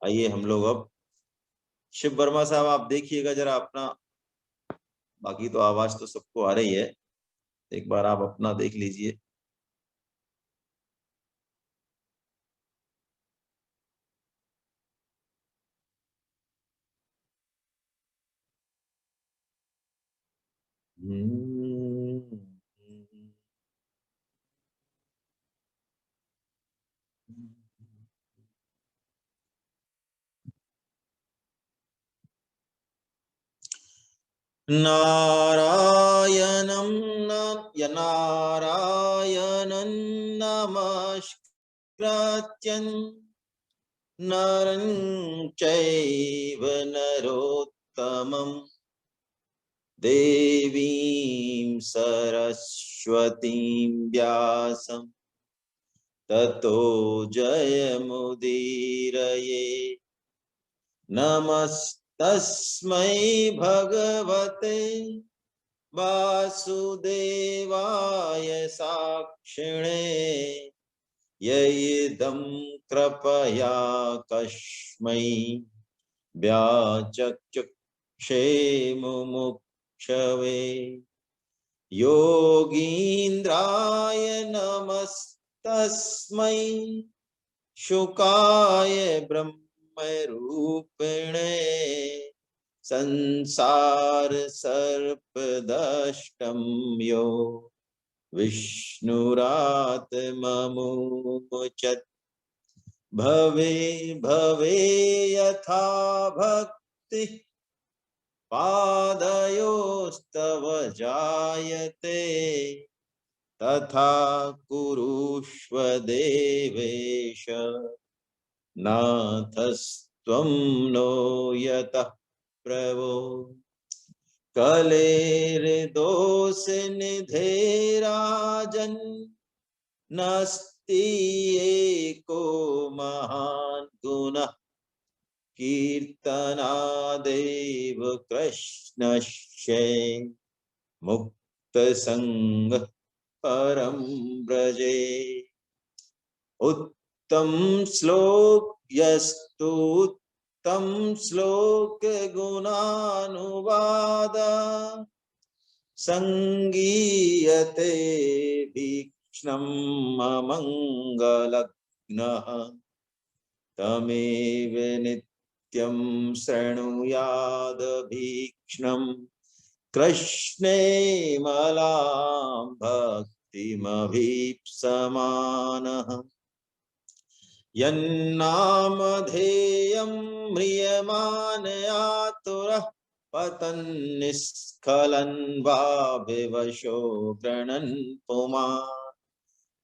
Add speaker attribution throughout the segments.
Speaker 1: आइए हम लोग अब शिव वर्मा साहब आप देखिएगा जरा अपना, बाकी तो आवाज तो सबको आ रही है, एक बार आप अपना देख लीजिए। नारायणं नारायणं नमस्कृत्यं नरं चैव नरोत्तमं देवीं सरस्वतीं व्यासं ततो जयमुदीरये। नमस्तस्मै भगवते वासुदेवाय साक्षिणे यइदं कृपया कस्मै व्याचक्षुषे मुमुक्षवे। योगीन्द्राय नमस्तस्मै शुकाय ब्रह्मरूपिणे संसार सर्पदष्टं यो विष्णुरात्ममुच्यते। भवे भवे यथा भक्ति पादयोस्तव जायते तथा कुरुष्व देवेश नाथस्त्वं नो यतः प्रभो। कलेर्दोषनिधे राजन् नास्ति एको महान् गुणः कीर्तनादेव कृष्णस्य मुक्तसङ्गः परं व्रजे। उत्तम श्लोक यस्तु उत्तम श्लोक गुणानुवाद संगीयते भीक्ष्णम् अमंगलग्नः तमेव नित्यं शृणुयाद भीक्ष्णम् कृष्णे मलां भक्तिमभीप्समानः। यन्नामधेयं म्रियमाणयातुरः पतन्निस्खलन् वा विवशो गृह्णन् पुमान्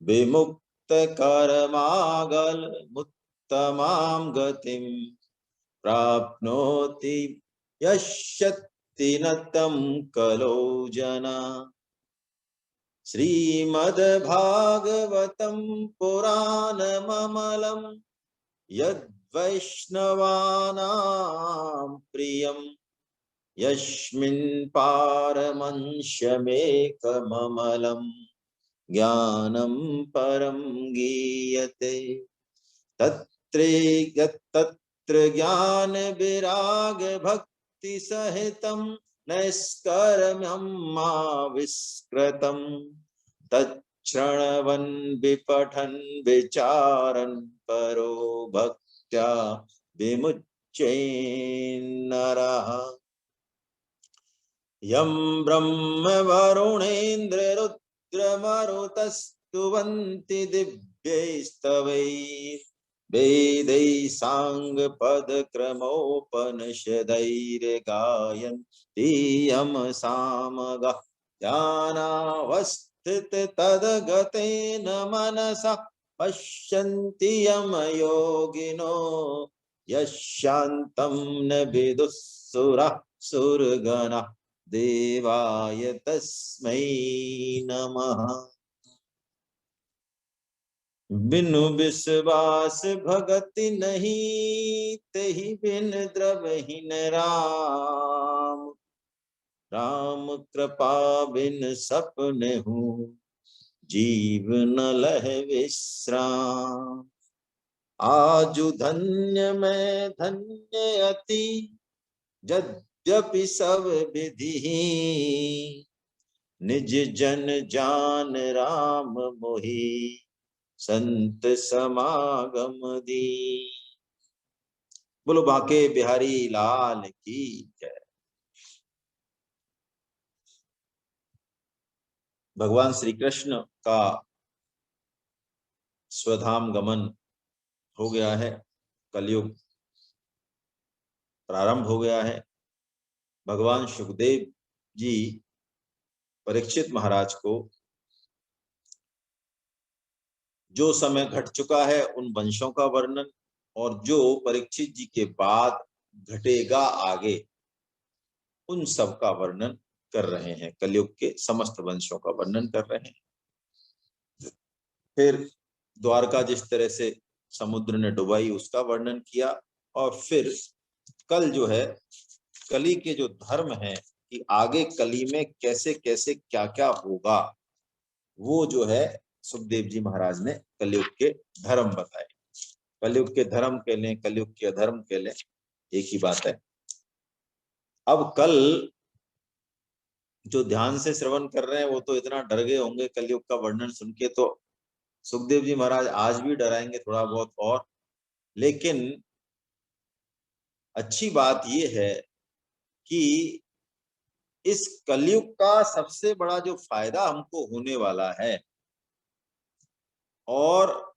Speaker 1: विमुक्तकर्मागलमुत्तमां गतिं प्राप्नोति यस्यति न तं कलो जना। श्रीमद्भागवतं पुराणममलं यद्वैष्णवानां प्रियं यस्मिन् पारमंशमेकममलं ज्ञानं परं गीयते। तत्र ज्ञान विराग भक्ति सहितं नैष्कर्म्यं विस्कृतं तच्छृण्वन् विपठन् विचारन् परो भक्त्या विमुच्येन्नरः। यं ब्रह्म वरुणेन्द्र रुद्रमरुतस्तुवन्ति दिव्यैस्तवैः वेदैः साङ्गपदक्रमोपनिषदैर्गायन्ति यं सामगाः ध्यानावस्थिततद्गतेन मनसा पश्यन्ति यं योगिनो यशान्तं न विदुः सुरगणः देवाय तस्मै नमः। बिनु विश्वास भगति नहीं तेहि बिन द्रवहीन राम। राम कृपा बिन सपने हूँ जीव न लह विश्राम। आजु धन्य मैं धन्य अति, यद्यपि सब विधि, निज जन जान राम मोहि, संत समागम दी। बोलो बांके बिहारी लाल की जय। भगवान श्री कृष्ण का स्वधाम गमन हो गया है, कलयुग प्रारंभ हो गया है। भगवान सुखदेव जी परीक्षित महाराज को जो समय घट चुका है उन वंशों का वर्णन, और जो परीक्षित जी के बाद घटेगा आगे, उन सब का वर्णन कर रहे हैं। कलयुग के समस्त वंशों का वर्णन कर रहे हैं। फिर द्वारका जिस तरह से समुद्र ने डुबाई उसका वर्णन किया, और फिर कल जो है कली के जो धर्म है कि आगे कली में कैसे कैसे क्या क्या होगा, वो जो है सुखदेव जी महाराज ने कलयुग के धर्म बताए। कलयुग के धर्म के लें, कलयुग के अधर्म के लें, एक ही बात है। अब कल जो ध्यान से श्रवण कर रहे हैं वो तो इतना डर गए होंगे कलयुग का वर्णन सुन के, तो सुखदेव जी महाराज आज भी डराएंगे थोड़ा बहुत और। लेकिन अच्छी बात ये है कि इस कलयुग का सबसे बड़ा जो फायदा हमको होने वाला है, और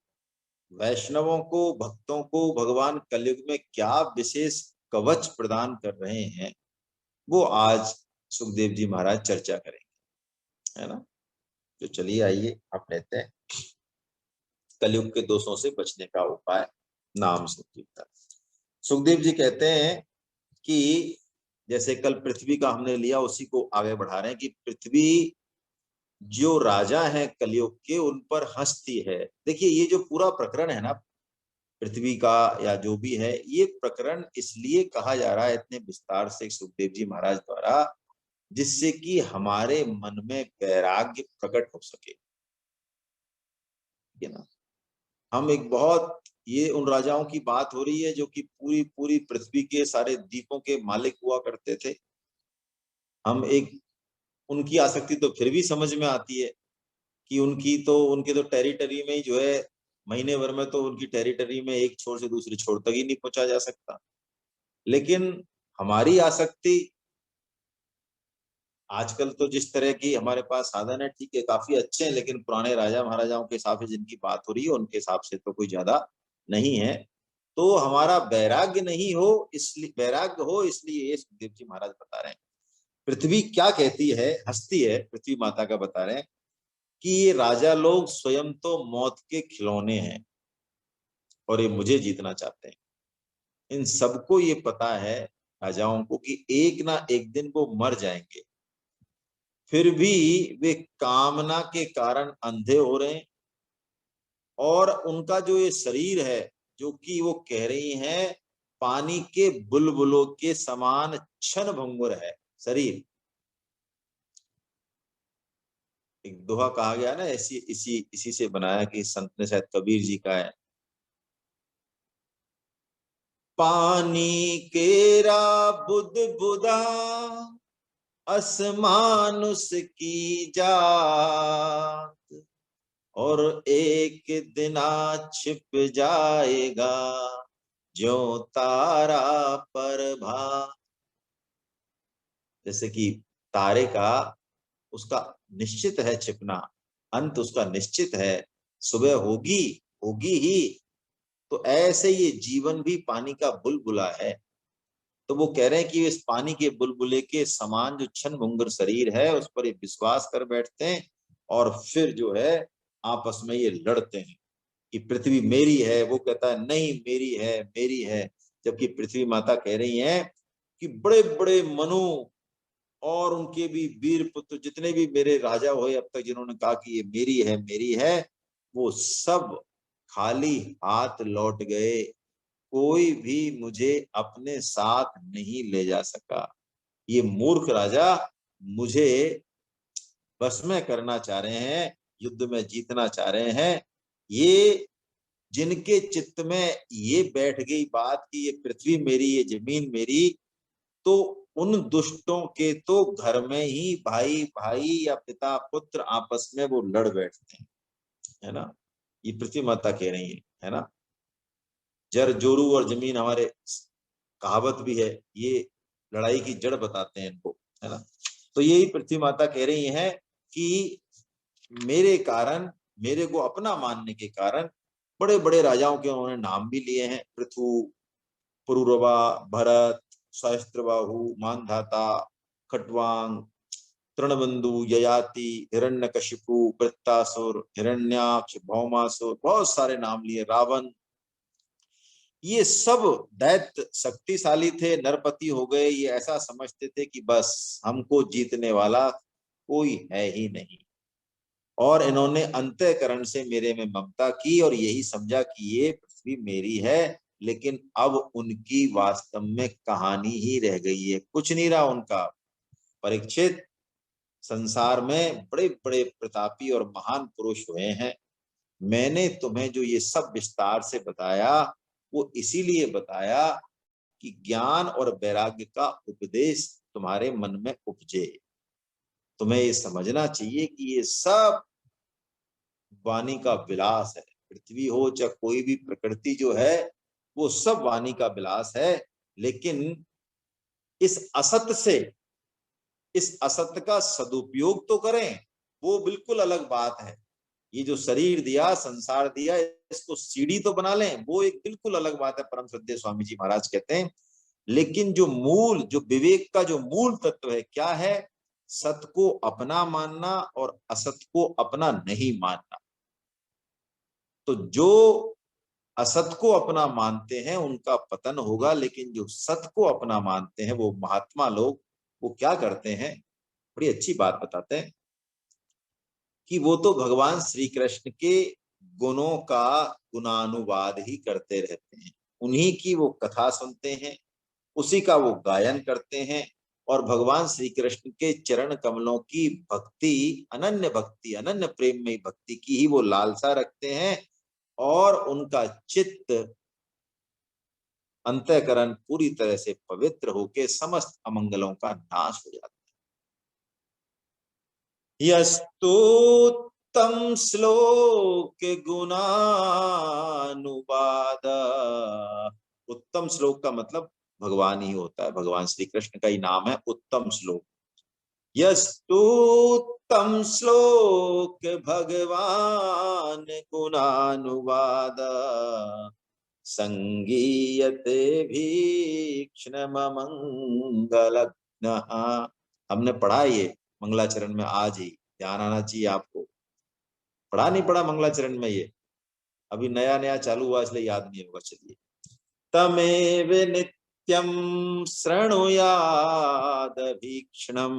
Speaker 1: वैष्णवों को, भक्तों को भगवान कलयुग में क्या विशेष कवच प्रदान कर रहे हैं, वो आज सुखदेव जी महाराज चर्चा करेंगे, है ना। तो चलिए आइए आप लेते हैं कलयुग के दोषों से बचने का उपाय, नाम संकीर्तन। सुखदेव जी कहते हैं कि जैसे कल पृथ्वी का हमने लिया, उसी को आगे बढ़ा रहे हैं कि पृथ्वी जो राजा है कलयुग के उन पर हंसती है। देखिए ये जो पूरा प्रकरण है ना पृथ्वी का या जो भी है, ये प्रकरण इसलिए कहा जा रहा है इतने विस्तार से सुखदेव जी महाराज द्वारा, जिससे कि हमारे मन में वैराग्य प्रकट हो सके, है ना। हम एक बहुत, ये उन राजाओं की बात हो रही है जो कि पूरी पूरी पृथ्वी के सारे द्वीपों के मालिक हुआ करते थे। हम एक, उनकी आसक्ति तो फिर भी समझ में आती है कि उनके तो टेरिटरी में ही जो है, महीने भर में तो उनकी टेरिटरी में एक छोर से दूसरे छोर तक ही नहीं पहुंचा जा सकता। लेकिन हमारी आसक्ति, आजकल तो जिस तरह की हमारे पास साधन है, ठीक है काफी अच्छे हैं, लेकिन पुराने राजा महाराजाओं के हिसाब से जिनकी बात हो रही है उनके हिसाब से तो कोई ज्यादा नहीं है। तो हमारा वैराग्य नहीं हो, इसलिए वैराग्य हो, इसलिए ये सुखदेव जी महाराज बता रहे हैं। पृथ्वी क्या कहती है, हंसती है, पृथ्वी माता का बता रहे हैं कि ये राजा लोग स्वयं तो मौत के खिलौने हैं और ये मुझे जीतना चाहते हैं। इन सबको ये पता है राजाओं को कि एक ना एक दिन वो मर जाएंगे, फिर भी वे कामना के कारण अंधे हो रहे हैं। और उनका जो ये शरीर है, जो कि वो कह रही हैं पानी के बुलबुलों के समान क्षण भंगुर है शरीर। एक दोहा कहा गया ना, ऐसी इसी इसी से बनाया कि संत ने, शायद कबीर जी का है, पानी केरा बुद बुदा असमानुष की जात, और एक दिना छिप जाएगा ज्यों तारा पर भात। जैसे कि तारे का, उसका निश्चित है छिपना, अंत उसका निश्चित है, सुबह होगी, होगी ही। तो ऐसे ये जीवन भी पानी का बुलबुला है। तो वो कह रहे हैं कि इस पानी के बुलबुले के समान जो क्षण भंगुर शरीर है उस पर ये विश्वास कर बैठते हैं, और फिर जो है आपस में ये लड़ते हैं कि पृथ्वी मेरी है, वो कहता है नहीं मेरी है, मेरी है। जबकि पृथ्वी माता कह रही है कि बड़े बड़े मनु और उनके भी वीर पुत्र जितने भी मेरे राजा हुए अब तक जिन्होंने कहा कि ये मेरी है, मेरी है, वो सब खाली हाथ लौट गए। कोई भी मुझे अपने साथ नहीं ले जा सका। ये मूर्ख राजा मुझे बस में करना चाह रहे हैं, युद्ध में जीतना चाह रहे हैं। ये जिनके चित्त में ये बैठ गई बात कि ये पृथ्वी मेरी, ये जमीन मेरी, तो उन दुष्टों के तो घर में ही भाई भाई या पिता पुत्र आपस में वो लड़ बैठते हैं, है ना। ये पृथ्वी माता कह रही है ना। जर जोरू और जमीन हमारे कहावत भी है, ये लड़ाई की जड़ बताते हैं इनको, है ना। तो यही पृथ्वी माता कह रही है कि मेरे कारण, मेरे को अपना मानने के कारण बड़े बड़े राजाओं के उन्होंने नाम भी लिए हैं, पृथु, पुरुरवा, भरत, सहस्त्रबाहु, मानधाता, खटवांग, तृणबंधु, ययाति, हिरण्यकशिपु, वृत्तासुर, हिरण्याक्ष, भौमासुर, बहुत सारे नाम लिए, रावण। ये सब दैत्य शक्तिशाली थे, नरपति हो गए, ये ऐसा समझते थे कि बस हमको जीतने वाला कोई है ही नहीं। और इन्होंने अंतःकरण से मेरे में ममता की और यही समझा कि ये पृथ्वी मेरी है। लेकिन अब उनकी वास्तव में कहानी ही रह गई है, कुछ नहीं रहा उनका। परीक्षित, संसार में बड़े बड़े प्रतापी और महान पुरुष हुए हैं। मैंने तुम्हें जो ये सब विस्तार से बताया, वो इसीलिए बताया कि ज्ञान और वैराग्य का उपदेश तुम्हारे मन में उपजे। तुम्हें ये समझना चाहिए कि ये सब वाणी का विलास है। पृथ्वी हो चाहे कोई भी प्रकृति जो है, वो सब वाणी का विलास है। लेकिन इस असत से, इस असत का सदुपयोग तो करें, वो बिल्कुल अलग बात है। ये जो शरीर दिया, संसार दिया, इसको सीढ़ी तो बना लें, वो एक बिल्कुल अलग बात है। परम श्रद्धेय स्वामी जी महाराज कहते हैं, लेकिन जो मूल, जो विवेक का जो मूल तत्व है, क्या है? सत को अपना मानना और असत को अपना नहीं मानना। तो जो असत को अपना मानते हैं उनका पतन होगा, लेकिन जो सत को अपना मानते हैं वो महात्मा लोग, वो क्या करते हैं? बड़ी अच्छी बात बताते हैं कि वो तो भगवान श्री कृष्ण के गुणों का गुणानुवाद ही करते रहते हैं, उन्हीं की वो कथा सुनते हैं, उसी का वो गायन करते हैं, और भगवान श्री कृष्ण के चरण कमलों की भक्ति, अनन्य भक्ति, अनन्य प्रेम में भक्ति की ही वो लालसा रखते हैं। और उनका चित्त, अंतःकरण पूरी तरह से पवित्र होके समस्त अमंगलों का नाश हो जाता है। यस्तोत्तम श्लोक गुणानुवाद। उत्तम श्लोक का मतलब भगवान ही होता है, भगवान श्री कृष्ण का ही नाम है उत्तम श्लोक। यस्तोत्तम श्लोक भगवान गुणानुवाद, संगीयते भीक्ष्णमंगलघ्नः। हमने पढ़ा ये मंगलाचरण में, आज ही ध्यान आना चाहिए आपको। पढ़ा नहीं पढ़ा मंगलाचरण में? ये अभी नया नया चालू हुआ इसलिए याद नहीं होगा। चलिए, तमेव नित्यं शृणुयाद भीक्ष्णम्,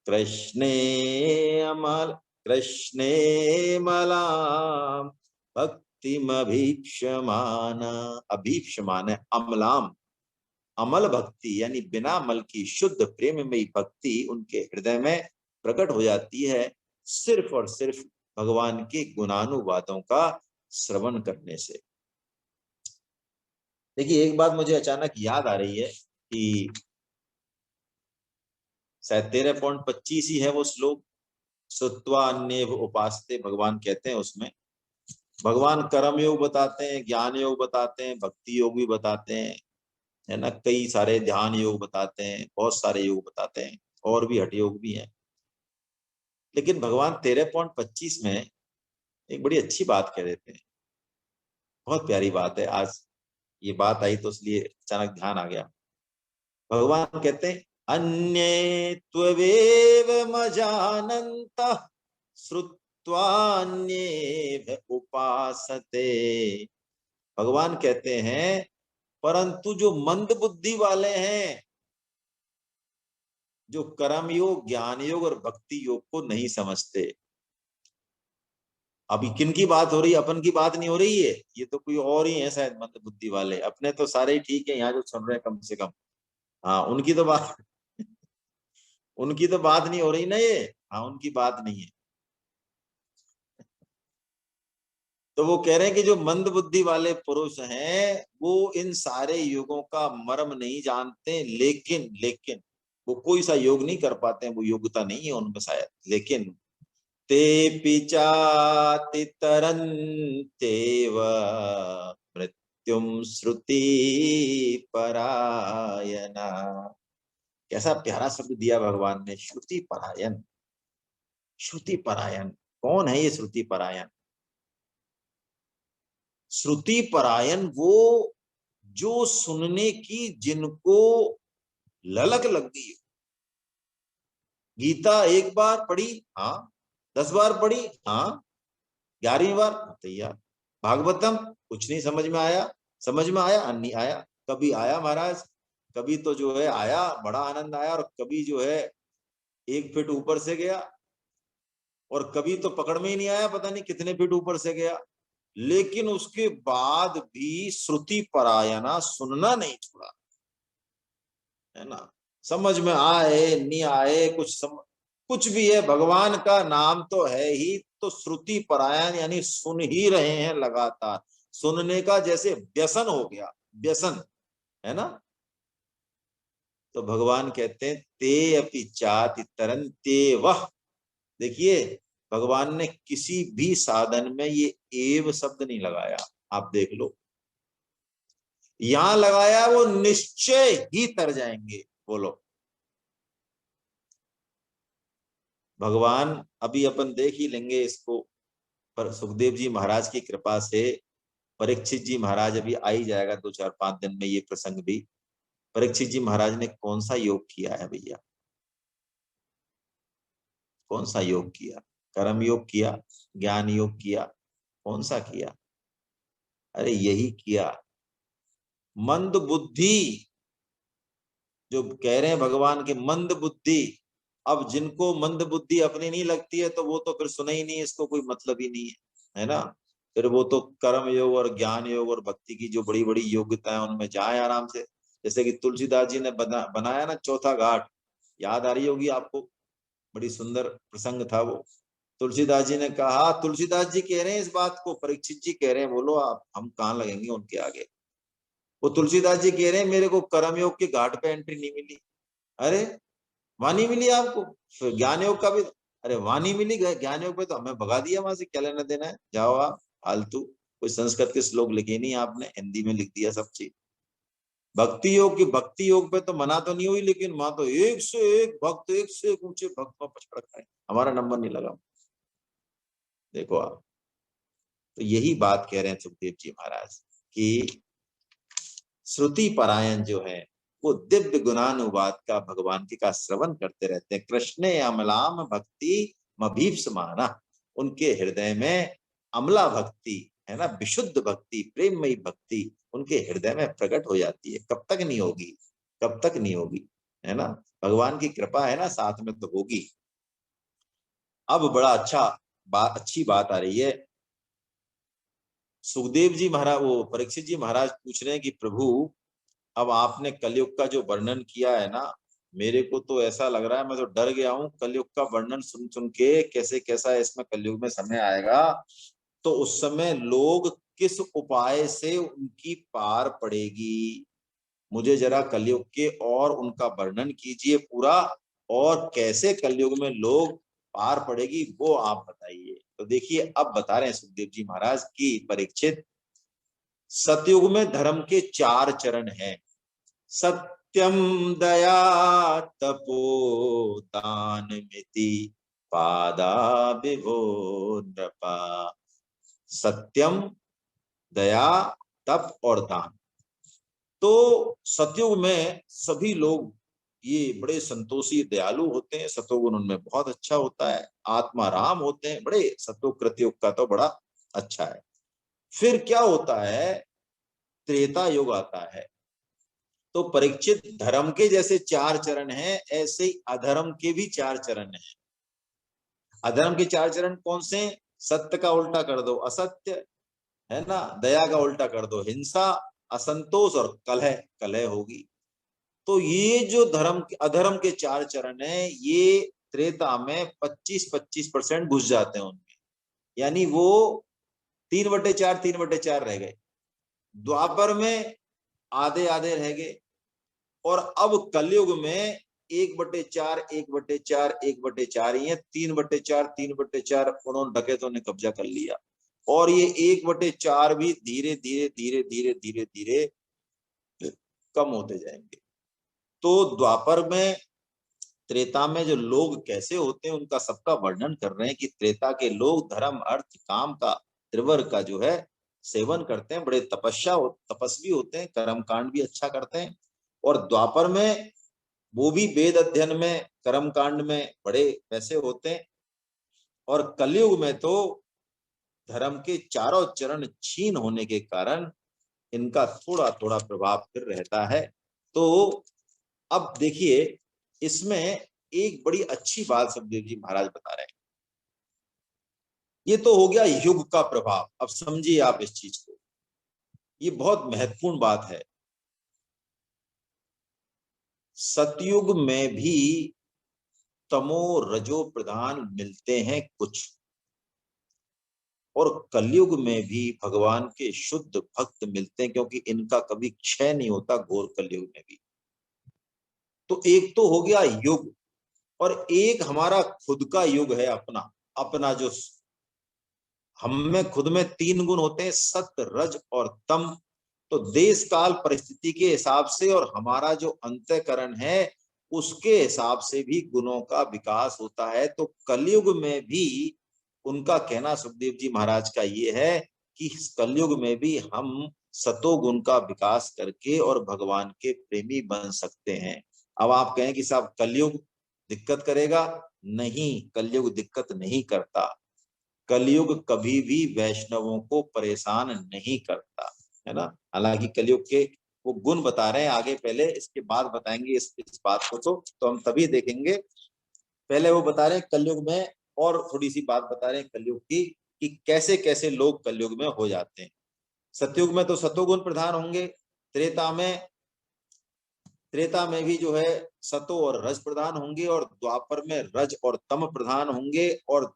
Speaker 1: कृष्णे अमल, कृष्णे मलाम भक्तिमभीप्यमान। अभीप्यमान है अमलाम, अमल भक्ति यानी बिना मल की शुद्ध प्रेममयी भक्ति उनके हृदय में प्रकट हो जाती है, सिर्फ और सिर्फ भगवान के गुणानुवादों का श्रवण करने से। देखिए, एक बात मुझे अचानक याद आ रही है कि शायद 13.25 ही है वो श्लोक, श्रुत्वा अन्येव उपासते, भगवान कहते हैं उसमें। भगवान कर्म योग बताते हैं, ज्ञान योग बताते हैं, भक्ति योग भी बताते हैं, है ना। कई सारे ध्यान योग बताते हैं, बहुत सारे योग बताते हैं, और भी हठ योग भी हैं। लेकिन भगवान 13.25 में एक बड़ी अच्छी बात कह देते हैं, बहुत प्यारी बात है। आज ये बात आई तो इसलिए अचानक ध्यान आ गया। भगवान कहते हैं, अन्ये त्वेव मजानन्तः श्रुत्वान्येव उपासते। भगवान कहते हैं, परंतु जो मंद बुद्धि वाले हैं, जो कर्म योग, ज्ञान योग और भक्ति योग को नहीं समझते। अभी किन की बात हो रही है? अपन की बात नहीं हो रही है, ये तो कोई और ही है शायद मंद बुद्धि वाले। अपने तो सारे ही ठीक है यहाँ जो सुन रहे हैं कम से कम। हाँ, उनकी तो बात उनकी तो बात नहीं हो रही ना ये। हाँ, उनकी बात नहीं है। तो वो कह रहे हैं कि जो मंद बुद्धि वाले पुरुष हैं वो इन सारे योगों का मर्म नहीं जानते, लेकिन लेकिन वो कोई सा योग नहीं कर पाते हैं, वो योग्यता नहीं है उनमें शायद। लेकिन ते पिचाति तरन्तेव मृत्युम श्रुति परायणा। कैसा प्यारा शब्द दिया भगवान ने, श्रुति परायण। श्रुति परायण कौन है ये श्रुति परायण? श्रुति परायण वो जो सुनने की जिनको ललक लग गई। गीता एक बार पढ़ी, हाँ 10 बार पढ़ी, हाँ 11वीं बार तैयार। भागवतम कुछ नहीं समझ में आया, समझ में आया नहीं आया, कभी आया महाराज, कभी तो जो है आया बड़ा आनंद आया, और कभी जो है 1 फीट ऊपर से गया, और कभी तो पकड़ में ही नहीं आया, पता नहीं कितने फीट ऊपर से गया। लेकिन उसके बाद भी श्रुति परायणा सुनना नहीं छोड़ा, है ना। समझ में आए नहीं आए, कुछ भी है, भगवान का नाम तो है ही, तो श्रुति परायण यानी सुन ही रहे हैं लगातार। सुनने का जैसे व्यसन हो गया, व्यसन, है ना। तो भगवान कहते हैं ते अपि चाति तरन्ते वह। देखिए भगवान ने किसी भी साधन में ये एव शब्द नहीं लगाया, आप देख लो। यहां लगाया वो निश्चय ही तर जाएंगे। बोलो भगवान, अभी अपन देख ही लेंगे इसको, पर सुखदेव जी महाराज की कृपा से परीक्षित जी महाराज अभी आ ही जाएगा 2 4 5 दिन में ये प्रसंग भी। परीक्षित जी महाराज ने कौन सा योग किया है भैया? कौन सा योग किया? कर्म योग किया, ज्ञान योग किया, कौन सा किया? अरे यही किया, मंद बुद्धि। जो कह रहे हैं भगवान के मंद बुद्धि, अब जिनको मंद बुद्धि अपनी नहीं लगती है तो वो तो फिर सुना ही नहीं, इसको कोई मतलब ही नहीं है ना। फिर वो तो कर्म योग और ज्ञान योग और भक्ति की जो बड़ी बड़ी योग्यता है उनमें जाए आराम से। जैसे कि तुलसीदास जी ने बनाया ना चौथा घाट, याद आ रही होगी आपको, बड़ी सुंदर प्रसंग था वो। तुलसीदास जी ने कहा, तुलसीदास जी कह रहे हैं इस बात को, परीक्षित जी कह रहे हैं बोलो आप, हम कहाँ लगेंगे उनके आगे। वो तुलसीदास जी कह रहे हैं मेरे को कर्मयोग के घाट पे एंट्री नहीं मिली। अरे वाणी मिली आपको, फिर ज्ञान योग का भी, अरे वाणी मिली, ज्ञान योग पे तो हमें भगा दिया वहां से, क्या लेना देना है, जाओ आप फालतू। कोई संस्कृत के श्लोक लिखे नहीं आपने, हिंदी में लिख दिया सब चीज। भक्ति योग पे तो मना तो नहीं हुई, लेकिन वहां तो एक से एक भक्त, एक से एक ऊंचे भक्त में पछड़ खाए, हमारा नंबर नहीं लगा। देखो आप, तो यही बात कह रहे हैं सुखदेव जी महाराज कि श्रुति परायण जो है वो दिव्य गुणानुवाद का भगवान की का श्रवण करते रहते हैं। कृष्ण अमलाम भक्ति मभीप्समाना, उनके हृदय में अमला भक्ति है ना, विशुद्ध भक्ति, प्रेममयी भक्ति उनके हृदय में प्रकट हो जाती है। कब तक नहीं होगी, कब तक नहीं होगी, है ना। भगवान की कृपा है ना, साथ में तो होगी। अब बड़ा अच्छी बात आ रही है। सुखदेव जी महाराज, वो परीक्षित जी महाराज पूछ रहे हैं कि प्रभु अब आपने कलयुग का जो वर्णन किया है ना, मेरे को तो ऐसा लग रहा है, मैं तो डर गया हूँ कलयुग का वर्णन सुन सुन के, कैसे कैसा इसमें कलयुग में समय आएगा, तो उस समय लोग किस उपाय से उनकी पार पड़ेगी। मुझे जरा कलयुग के और उनका वर्णन कीजिए पूरा, और कैसे कलयुग में लोग पार पड़ेगी वो आप बताइए। तो देखिए अब बता रहे हैं सुखदेव जी महाराज की, परीक्षित सतयुग में धर्म के 4 चरण हैं। सत्यम दया तपो दान मिति पादा विभो नृपा। सत्यम, दया, तप और दान। तो सतयुग में सभी लोग ये बड़े संतोषी दयालु होते हैं, सतोगुण उनमें बहुत अच्छा होता है, आत्माराम होते हैं, बड़े सतयुग कृतयुग का तो बड़ा अच्छा है। फिर क्या होता है, त्रेता युग आता है। तो परीक्षित धर्म के जैसे 4 चरण हैं, ऐसे ही अधर्म के भी 4 चरण हैं। अधर्म के 4 चरण कौन से? सत्य का उल्टा कर दो असत्य, है ना, दया का उल्टा कर दो हिंसा, असंतोष और कलह, कलह होगी। तो ये जो अधर्म के 4 चरण हैं, ये त्रेता में 25-25% घुस जाते हैं उनमें। यानी वो 3/4 3/4 रह गए। द्वापर में आधे आधे रह गए, और अब कलयुग में 1/4 1/4 1/4 ही है। 3/4 3/4 उन्होंने डकैतों ने कब्जा कर लिया, और ये 1/4 भी धीरे धीरे धीरे धीरे धीरे धीरे कम होते जाएंगे। तो द्वापर में, त्रेता में जो लोग कैसे होते हैं उनका सबका वर्णन कर रहे हैं कि त्रेता के लोग धर्म अर्थ काम का त्रिवर का जो है सेवन करते हैं, बड़े तपस्वी होते हैं, कर्म कांड भी अच्छा करते हैं। और द्वापर में वो भी वेद अध्ययन में कर्म कांड में बड़े वैसे होते हैं। और कलयुग में तो धर्म के चारों चरण छीन होने के कारण इनका थोड़ा थोड़ा प्रभाव फिर रहता है। तो अब देखिए, इसमें एक बड़ी अच्छी बात सुखदेव जी महाराज बता रहे हैं। ये तो हो गया युग का प्रभाव। अब समझिए आप इस चीज को, ये बहुत महत्वपूर्ण बात है। सतयुग में भी तमो रजो प्रधान मिलते हैं कुछ, और कलयुग में भी भगवान के शुद्ध भक्त मिलते हैं, क्योंकि इनका कभी क्षय नहीं होता घोर कलयुग में भी। तो एक तो हो गया युग, और एक हमारा खुद का युग है अपना। अपना जो हम में खुद में 3 गुण होते हैं, सत्य रज और तम। तो देश काल परिस्थिति के हिसाब से और हमारा जो अंतःकरण है उसके हिसाब से भी गुणों का विकास होता है। तो कलयुग में भी उनका कहना सुखदेव जी महाराज का ये है कि कलयुग में भी हम सतोगुण का विकास करके और भगवान के प्रेमी बन सकते हैं। अब आप कहें कि साहब कलयुग दिक्कत करेगा, नहीं, कलयुग दिक्कत नहीं करता। कलयुग कभी भी वैष्णवों को परेशान नहीं करता, है ना। हालांकि कलयुग के वो गुण बता रहे हैं आगे, पहले इसके बाद बताएंगे इस बात को। तो हम तभी देखेंगे। पहले वो बता रहे हैं कलयुग में, और थोड़ी सी बात बता रहे हैं कलयुग की कि कैसे कैसे लोग कलयुग में हो जाते हैं। सतयुग में तो सतोगुण प्रधान होंगे। त्रेता में त्रेता में भी जो है सतो और रज प्रधान होंगे, और द्वापर में रज और तम प्रधान होंगे, और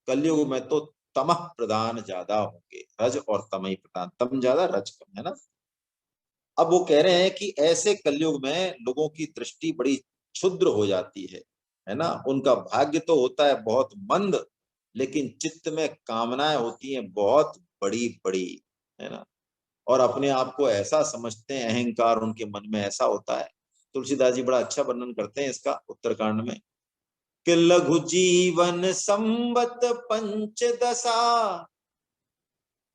Speaker 1: कलयुग में तो तमह प्रधान ज्यादा होंगे। रज और तम ही प्रधान, तम ज्यादा रज कम, है ना। अब वो कह रहे हैं कि ऐसे कलयुग में लोगों की दृष्टि बड़ी क्षुद्र हो जाती है ना। उनका भाग्य तो होता है बहुत मंद, लेकिन चित्त में कामनाएं होती हैं बहुत बड़ी बड़ी, है ना। और अपने आप को ऐसा समझते हैं, अहंकार उनके मन में ऐसा होता है। तुलसीदास जी बड़ा अच्छा वर्णन करते हैं इसका उत्तरकांड में कि लघु जीवन संबत पंचदशा।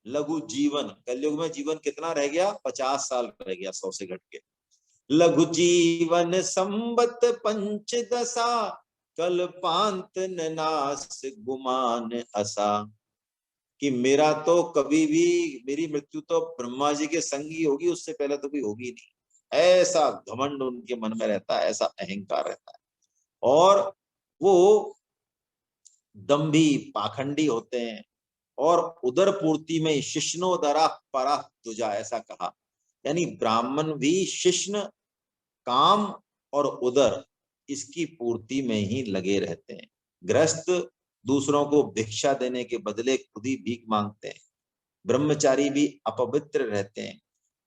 Speaker 1: लघु जीवन, कलयुग में जीवन कितना रह गया, 50 साल रह गया, 100 से घट के। लघु जीवन संबत पंचदशा, कल्पांत नास गुमान असा। कि मेरा तो कभी भी, मेरी मृत्यु तो ब्रह्मा जी के संग ही होगी, उससे पहले तो कोई होगी नहीं। ऐसा घमंड उनके मन में रहता है, ऐसा अहंकार रहता है। और वो दंभी पाखंडी होते हैं, और उदर पूर्ति में शिष्णो दरा परा तुजा, ऐसा कहा। यानी ब्राह्मण भी शिष्ण, काम और उदर, इसकी पूर्ति में ही लगे रहते हैं। गृहस्थ दूसरों को भिक्षा देने के बदले खुद ही भीख मांगते हैं। ब्रह्मचारी भी अपवित्र रहते हैं,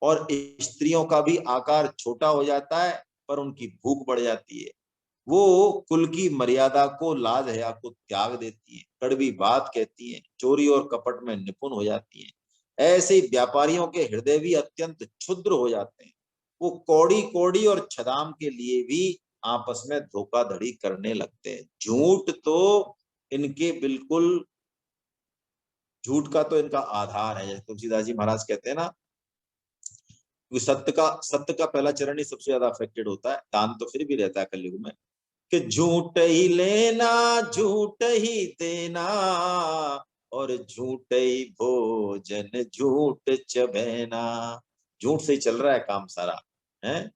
Speaker 1: और स्त्रियों का भी आकार छोटा हो जाता है, पर उनकी भूख बढ़ जाती है। वो कुल की मर्यादा को, लाज हया को त्याग देती है, कड़वी बात कहती है, चोरी और कपट में निपुण हो जाती है। ऐसे ही व्यापारियों के हृदय भी अत्यंत क्षुद्र हो जाते हैं। वो कौड़ी कौड़ी और छदाम के लिए भी आपस में धोखाधड़ी करने लगते हैं। झूठ तो इनके बिल्कुल, झूठ का तो इनका आधार है। जैसे तुलसीदास जी महाराज कहते हैं ना, क्योंकि सत्य का पहला चरण ही सबसे ज्यादा अफेक्टेड होता है। दान तो फिर भी रहता है कलयुग में, कि झूठ ही लेना झूठ ही देना, और झूठ ही भोजन झूठ चबेना। झूठ से ही चल रहा है काम सारा, है।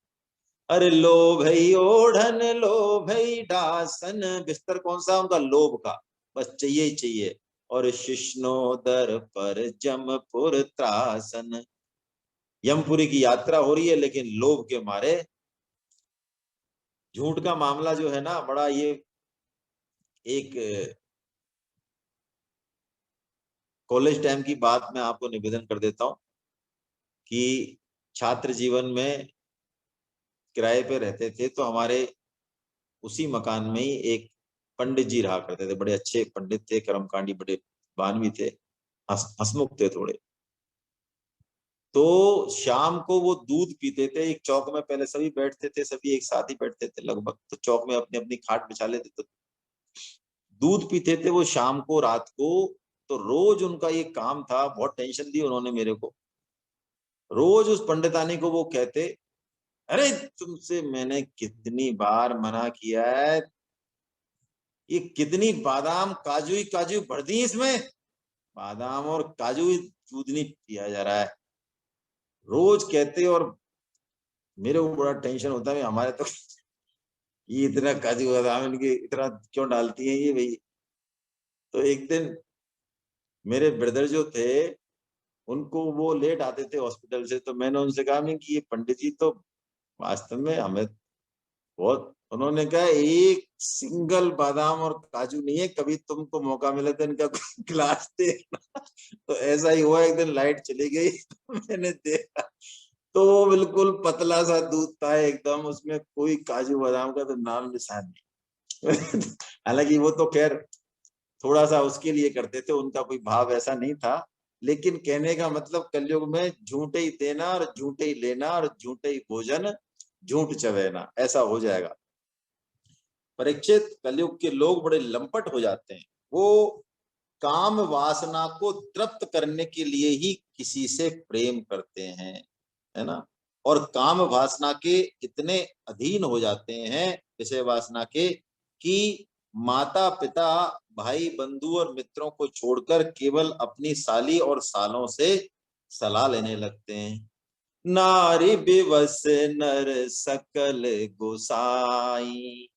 Speaker 1: अरे लोभ ही ओढ़न, लोभ ही डासन, बिस्तर कौन सा उनका, लोभ का, बस चाहिए ही चाहिए। और शिष्णोदर पर जमपुर त्रासन, यमपुरी की यात्रा हो रही है, लेकिन लोभ के मारे झूठ का मामला जो है ना, बड़ा ये एक कॉलेज टाइम की बात मैं आपको निवेदन कर देता हूँ कि छात्र जीवन में किराए पे रहते थे, तो हमारे उसी मकान में ही एक पंडित जी रहा करते थे। बड़े अच्छे पंडित थे, कर्मकांडी, बड़े बान भी थे, हंसमुख थे थोड़े। तो शाम को वो दूध पीते थे। एक चौक में पहले सभी बैठते थे, सभी एक साथ ही बैठते थे लगभग, तो चौक में अपनी अपनी खाट बिछा लेते, तो दूध पीते थे वो शाम को, रात को। तो रोज उनका ये काम था, बहुत टेंशन दी उन्होंने मेरे को। रोज उस पंडितानी को वो कहते, अरे तुमसे मैंने कितनी बार मना किया है, ये कितनी बादाम काजू ही काजू भर दी इसमें, बादाम और काजू ही दूध नहीं पिया जा रहा है, रोज कहते। और मेरे को बड़ा टेंशन होता है, हमारे तो ये इतना काजू बादाम इनके इतना क्यों डालती है ये भाई। तो एक दिन मेरे ब्रदर जो थे, उनको वो लेट आते थे हॉस्पिटल से, तो मैंने उनसे कहा मैं कि ये पंडित जी तो वास्तव में हमें बहुत, उन्होंने कहा एक सिंगल बादाम और काजू नहीं है, कभी तुमको मौका मिले तो इनका क्लास दे। तो ऐसा ही हुआ, एक दिन लाइट चली गई तो मैंने देखा, तो वो बिल्कुल पतला सा दूध था एकदम, उसमें कोई काजू बादाम का तो नाम निशान नहीं। हालांकि वो तो खैर थोड़ा सा उसके लिए करते थे, उनका कोई भाव ऐसा नहीं था। लेकिन कहने का मतलब, कलयुग में झूठे ही देना और झूठे ही लेना और झूठे ही भोजन, झूठ चवेना, ऐसा हो जाएगा। परीक्षित, कलयुग के लोग बड़े लंपट हो जाते हैं। वो काम वासना को तृप्त करने के लिए ही किसी से प्रेम करते हैं, है ना। और काम वासना के इतने अधीन हो जाते हैं, विषय वासना के, कि माता पिता, भाई बंधु और मित्रों को छोड़कर केवल अपनी साली और सालों से सलाह लेने लगते हैं। नारी बिवस नर सकल गोसाई,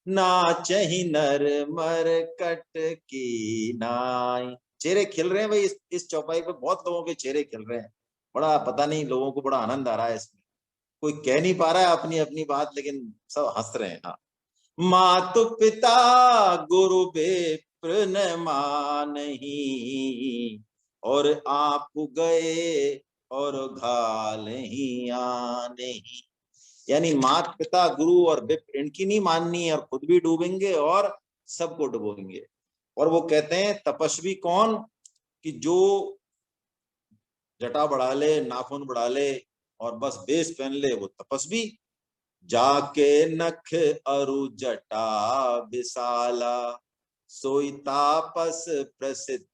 Speaker 1: नाचहि नर मर कट की नाई। चेहरे खिल रहे हैं भाई, इस चौपाई पे बहुत लोगों के चेहरे खिल रहे हैं। बड़ा पता नहीं, लोगों को बड़ा आनंद आ रहा है इसमें। कोई कह नहीं पा रहा है अपनी अपनी बात, लेकिन सब हंस रहे हैं। हाँ, मातु पिता गुरु बेप्र न मानही, और आप गए और घाल ही आने ही। यानी माता पिता गुरु और विप्र, इनकी नहीं माननी है, और खुद भी डूबेंगे और सबको डुबोएंगे। और वो कहते हैं तपस्वी कौन, कि जो जटा बढ़ा ले, नाखून बढ़ा ले और बस बेस पहन ले, वो तपस्वी। जाके नख अरु जटा विशाला, सोई तापस प्रसिद्ध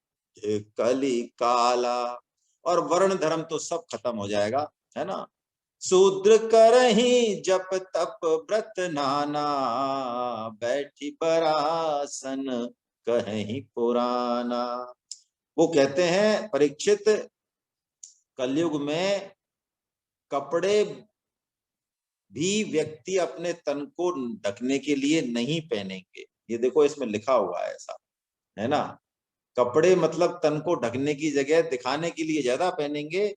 Speaker 1: कली काला। और वर्ण धर्म तो सब खत्म हो जाएगा, है ना। शूद्र करही जप तप व्रत नाना, बैठी बरासन कहीं पुराना। वो कहते हैं परीक्षित, कलयुग में कपड़े भी व्यक्ति अपने तन को ढकने के लिए नहीं पहनेंगे। ये देखो इसमें लिखा हुआ है ऐसा, है ना। कपड़े मतलब तन को ढकने की जगह दिखाने के लिए ज्यादा पहनेंगे।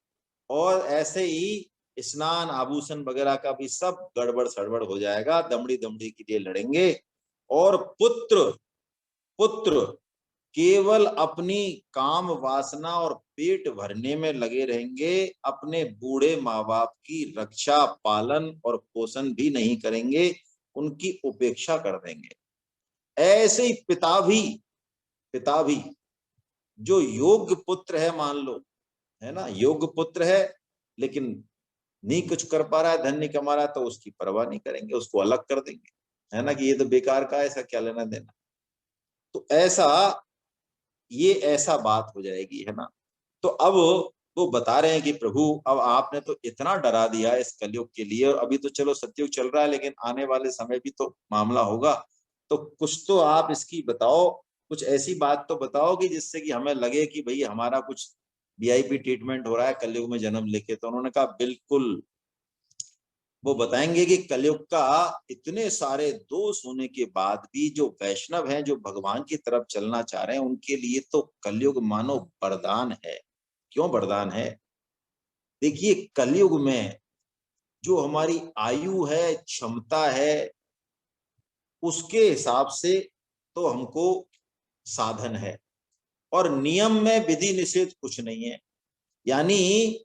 Speaker 1: और ऐसे ही स्नान आभूषण वगैरह का भी सब गड़बड़ सड़बड़ हो जाएगा, दमड़ी दमड़ी के लिए लड़ेंगे। और पुत्र पुत्र केवल अपनी काम वासना और पेट भरने में लगे रहेंगे, अपने बूढ़े माँ बाप की रक्षा पालन और पोषण भी नहीं करेंगे, उनकी उपेक्षा कर देंगे। ऐसे ही पिता भी जो योग्य पुत्र है, मान लो, है ना, योग्य पुत्र है, लेकिन नहीं कुछ कर पा रहा है, धन नहीं कमा रहा है, तो उसकी परवाह नहीं करेंगे, उसको अलग कर देंगे, है ना, कि ये तो बेकार का है, ऐसा क्या लेना देना। तो ये ऐसा बात हो जाएगी, है ना। तो अब वो बता रहे हैं कि प्रभु, अब आपने तो इतना डरा दिया इस कलयुग के लिए, और अभी तो चलो सतयुग चल रहा है, लेकिन आने वाले समय भी तो मामला होगा। तो कुछ तो आप इसकी बताओ, कुछ ऐसी बात तो बताओ कि जिससे कि हमें लगे कि भाई हमारा कुछ वीआईपी ट्रीटमेंट हो रहा है कलयुग में जन्म लेके। तो उन्होंने कहा बिल्कुल, वो बताएंगे कि कलयुग का इतने सारे दोष होने के बाद भी जो वैष्णव हैं, जो भगवान की तरफ चलना चाह रहे हैं, उनके लिए तो कलयुग मानो वरदान है। क्यों वरदान है? देखिए, कलयुग में जो हमारी आयु है, क्षमता है, उसके हिसाब से तो हमको साधन है। और नियम में विधि निषेध कुछ नहीं है। यानी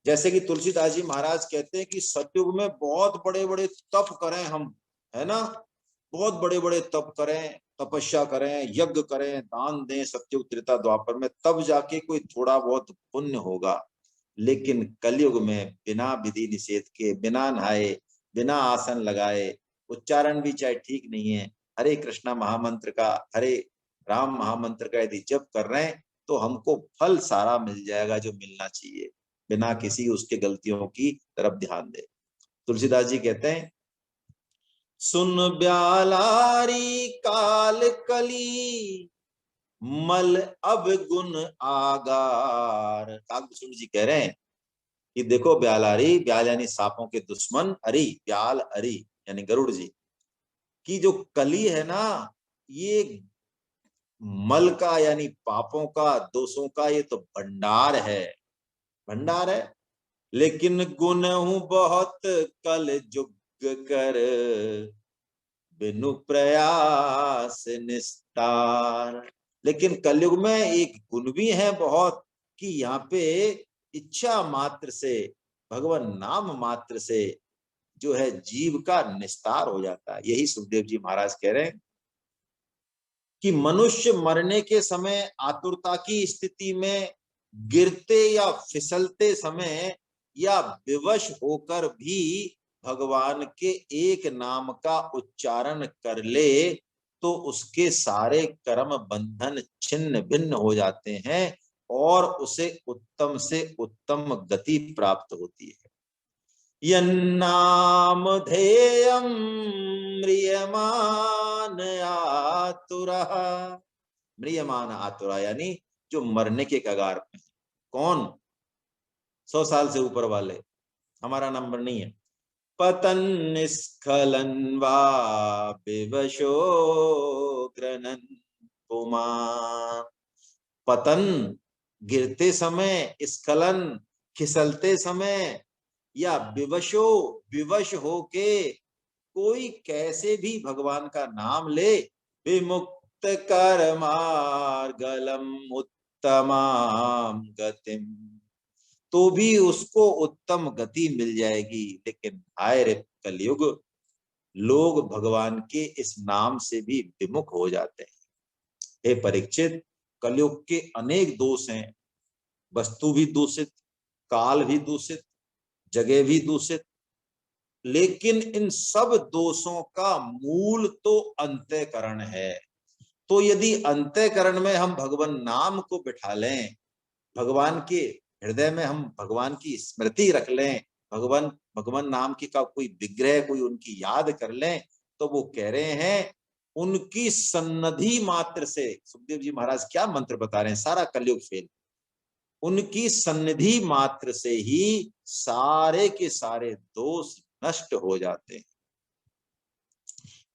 Speaker 1: जैसे कि तुलसीदास जी महाराज कहते हैं कि सतयुग में बहुत बड़े बड़े तप करें हम, है ना, बहुत बड़े बड़े तप करें, तपस्या करें, यज्ञ करें, दान दें सतयुग त्रेता द्वापर में, तब जाके कोई थोड़ा बहुत पुण्य होगा। लेकिन कलयुग में बिना विधि निषेध के, बिना नहाए, बिना आसन लगाए, उच्चारण भी चाहे ठीक नहीं है, हरे कृष्णा महामंत्र का, हरे राम महामंत्र का यदि जप कर रहे हैं तो हमको फल सारा मिल जाएगा जो मिलना चाहिए, बिना किसी उसके गलतियों की तरफ ध्यान दे। तुलसीदास जी कहते हैं, सुन ब्यालारी काल कली, मल अब गुण आगार। काकभूषण जी कह रहे हैं कि देखो ब्यालारी, ब्याल यानी सांपों के दुश्मन, अरी ब्याल अरी यानी गरुड़ जी की जो कली है ना, ये मल का यानी पापों का, दोषों का ये तो भंडार है, भंडार है। लेकिन गुण हूं बहुत कल जुग कर, बिनु प्रयास निस्तार। लेकिन कलयुग में एक गुण भी है बहुत, कि यहाँ पे इच्छा मात्र से, भगवान नाम मात्र से जो है जीव का निस्तार हो जाता है। यही सुखदेव जी महाराज कह रहे हैं कि मनुष्य मरने के समय आतुरता की स्थिति में, गिरते या फिसलते समय या विवश होकर भी भगवान के एक नाम का उच्चारण कर ले तो उसके सारे कर्म बंधन छिन्न भिन्न हो जाते हैं और उसे उत्तम से उत्तम गति प्राप्त होती है। यन्नाम ध्येयम म्रियमान आतुरः, म्रियमान आतुरा यानी जो मरने के कगार पे है। कौन? 100 साल से ऊपर वाले, हमारा नंबर नहीं है। पतन निस्खलन वा विवशो ग्रनन पुमान। पतन गिरते समय, स्खलन खिसलते समय, या विवशो विवश होके कोई कैसे भी भगवान का नाम ले, विमुक्त कर मार्गलम उत्तमाम गतिम, तो भी उसको उत्तम गति मिल जाएगी। लेकिन हाय रे कलयुग, लोग भगवान के इस नाम से भी विमुख हो जाते हैं। हे परीक्षित, कलयुग के अनेक दोष हैं, वस्तु भी दूषित, काल भी दूषित, जगह भी दूषित, लेकिन इन सब दोषों का मूल तो अंतःकरण है। तो यदि अंतःकरण में हम भगवान नाम को बिठा लें, भगवान के हृदय में हम भगवान की स्मृति रख लें, भगवान भगवान नाम की का कोई विग्रह, कोई उनकी याद कर लें, तो वो कह रहे हैं उनकी सन्निधि मात्र से, सुखदेव जी महाराज क्या मंत्र बता रहे हैं, सारा कलयुग फेल, उनकी सन्निधि मात्र से ही सारे के सारे दोष नष्ट हो जाते हैं।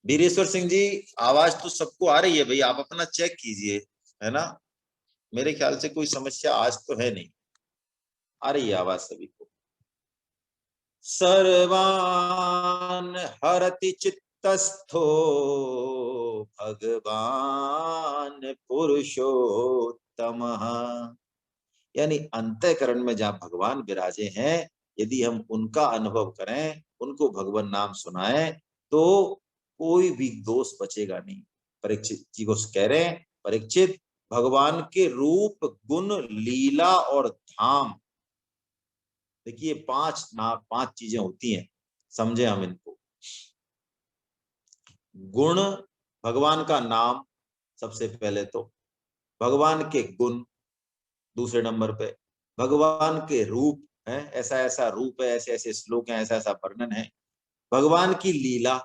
Speaker 1: वीरेश्वर सिंह जी, आवाज तो सबको आ रही है भाई, आप अपना चेक कीजिए, है ना, मेरे ख्याल से कोई समस्या आज तो है नहीं, आ रही है आवाज सभी को। सर्वान हरति चित्तस्थो भगवान पुरुषोत्तम, यानी अंतःकरण में जहां भगवान विराजे हैं, यदि हम उनका अनुभव करें, उनको भगवान नाम सुनाएं, तो कोई भी दोष बचेगा नहीं। परीक्षित जी को कह रहे हैं, परीक्षित भगवान के रूप, गुण, लीला और धाम, देखिए 5 चीजें होती हैं, समझे हम इनको। गुण, भगवान का नाम सबसे पहले, तो भगवान के गुण दूसरे नंबर पे, भगवान के रूप है, ऐसा ऐसा रूप है, ऐसे ऐसे श्लोक हैं, ऐसा ऐसा वर्णन है, भगवान की लीला,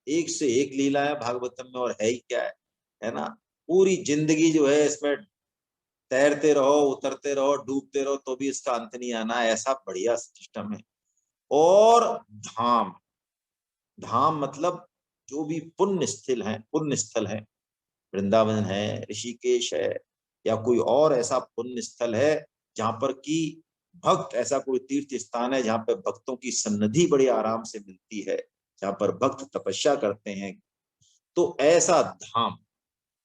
Speaker 1: एक से एक लीला है भागवतम में, और है ही क्या है ना, पूरी जिंदगी जो है इसमें तैरते रहो, उतरते रहो, डूबते रहो, तो भी इसका अंत नहीं आना, ऐसा बढ़िया सिस्टम है। और धाम, धाम मतलब जो भी पुण्य स्थल है, पुण्य स्थल है, वृंदावन है, ऋषिकेश है, या कोई और ऐसा पुण्य स्थल है जहां पर कि भक्त, ऐसा कोई तीर्थ स्थान है जहां पर भक्तों की सन्निधि बड़ी आराम से मिलती है, जहां पर भक्त तपस्या करते हैं, तो ऐसा धाम।